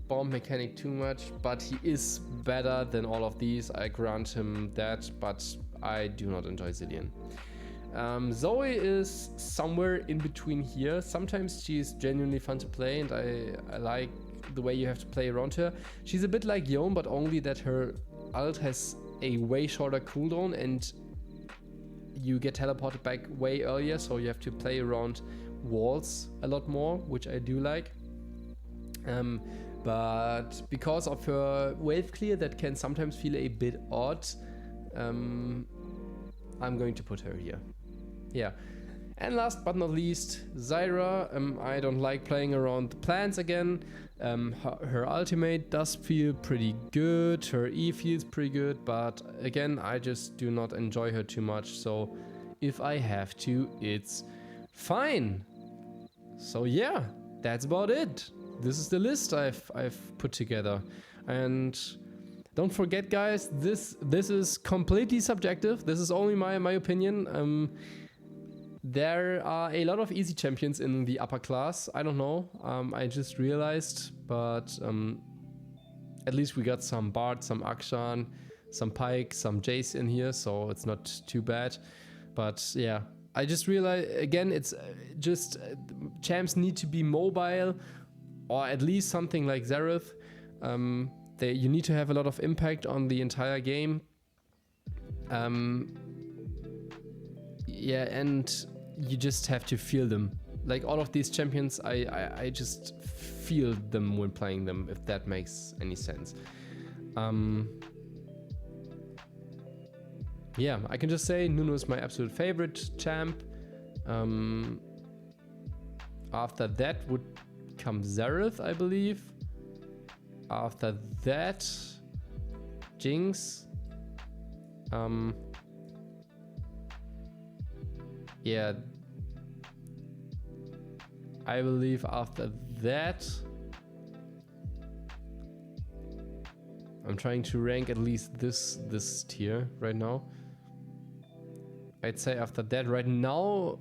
S1: bomb mechanic too much, but he is better than all of these, I grant him that, but I do not enjoy Zilean. Zoe is somewhere in between here. Sometimes she's genuinely fun to play, and I like the way you have to play around her. She's a bit like Yone, but only that her ult has a way shorter cooldown and you get teleported back way earlier, so you have to play around walls a lot more, which I do like. But because of her wave clear, that can sometimes feel a bit odd. I'm going to put her here. Yeah. And last but not least, Zyra. I don't like playing around the plants again. Her ultimate does feel pretty good. Her E feels pretty good. But again, I just do not enjoy her too much. So if I have to, it's fine. So yeah, that's about it. This is the list I've put together, and don't forget, guys, this is completely subjective. This is only my opinion. There are a lot of easy champions in the upper class. I don't know. I just realized, but at least we got some Bard, some Akshan, some Pyke, some Jace in here, so it's not too bad. But yeah, I just realized again, it's just champs need to be mobile, or at least something like Xerath. You need to have a lot of impact on the entire game. Yeah, and you just have to feel them. Like all of these champions, I just feel them when playing them, if that makes any sense. Yeah, I can just say Nunu is my absolute favorite champ. After that would come Xerath, I believe. After that, Jinx. Yeah, I believe after that, I'm trying to rank at least this tier right now. I'd say after that right now,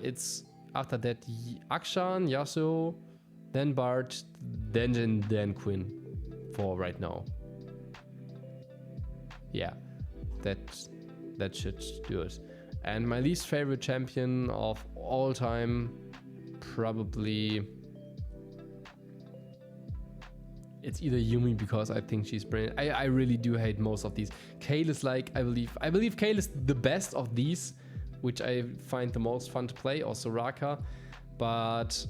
S1: it's after that Akshan, Yasuo, then Bard, then Jhin, then Quinn for right now. Yeah, that should do it. And my least favorite champion of all time, probably it's either Yuumi, because I think she's brilliant. I really do hate most of these. Kayle is like, I believe Kayle is the best of these, which I find the most fun to play, or Soraka. But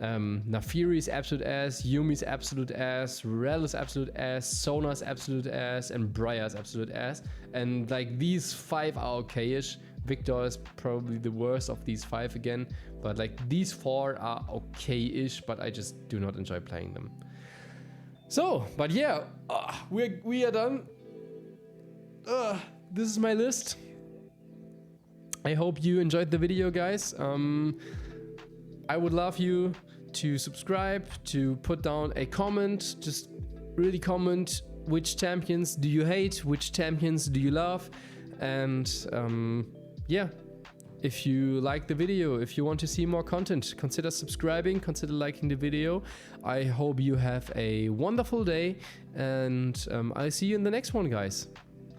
S1: Naafiri is absolute ass, Yuumi is absolute ass, Rell is absolute ass, Sona is absolute ass, and Briar is absolute ass. And like these 5 are okay-ish. Viktor is probably the worst of these 5 again, but like these 4 are okay-ish, but I just do not enjoy playing them. So, but yeah, we are done. This is my list. I hope you enjoyed the video, guys. I would love you to subscribe, to put down a comment, just really comment which champions do you hate, which champions do you love, and yeah, if you like the video, if you want to see more content, consider subscribing, consider liking the video. I hope you have a wonderful day, and I'll see you in the next one, guys.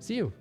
S1: See you.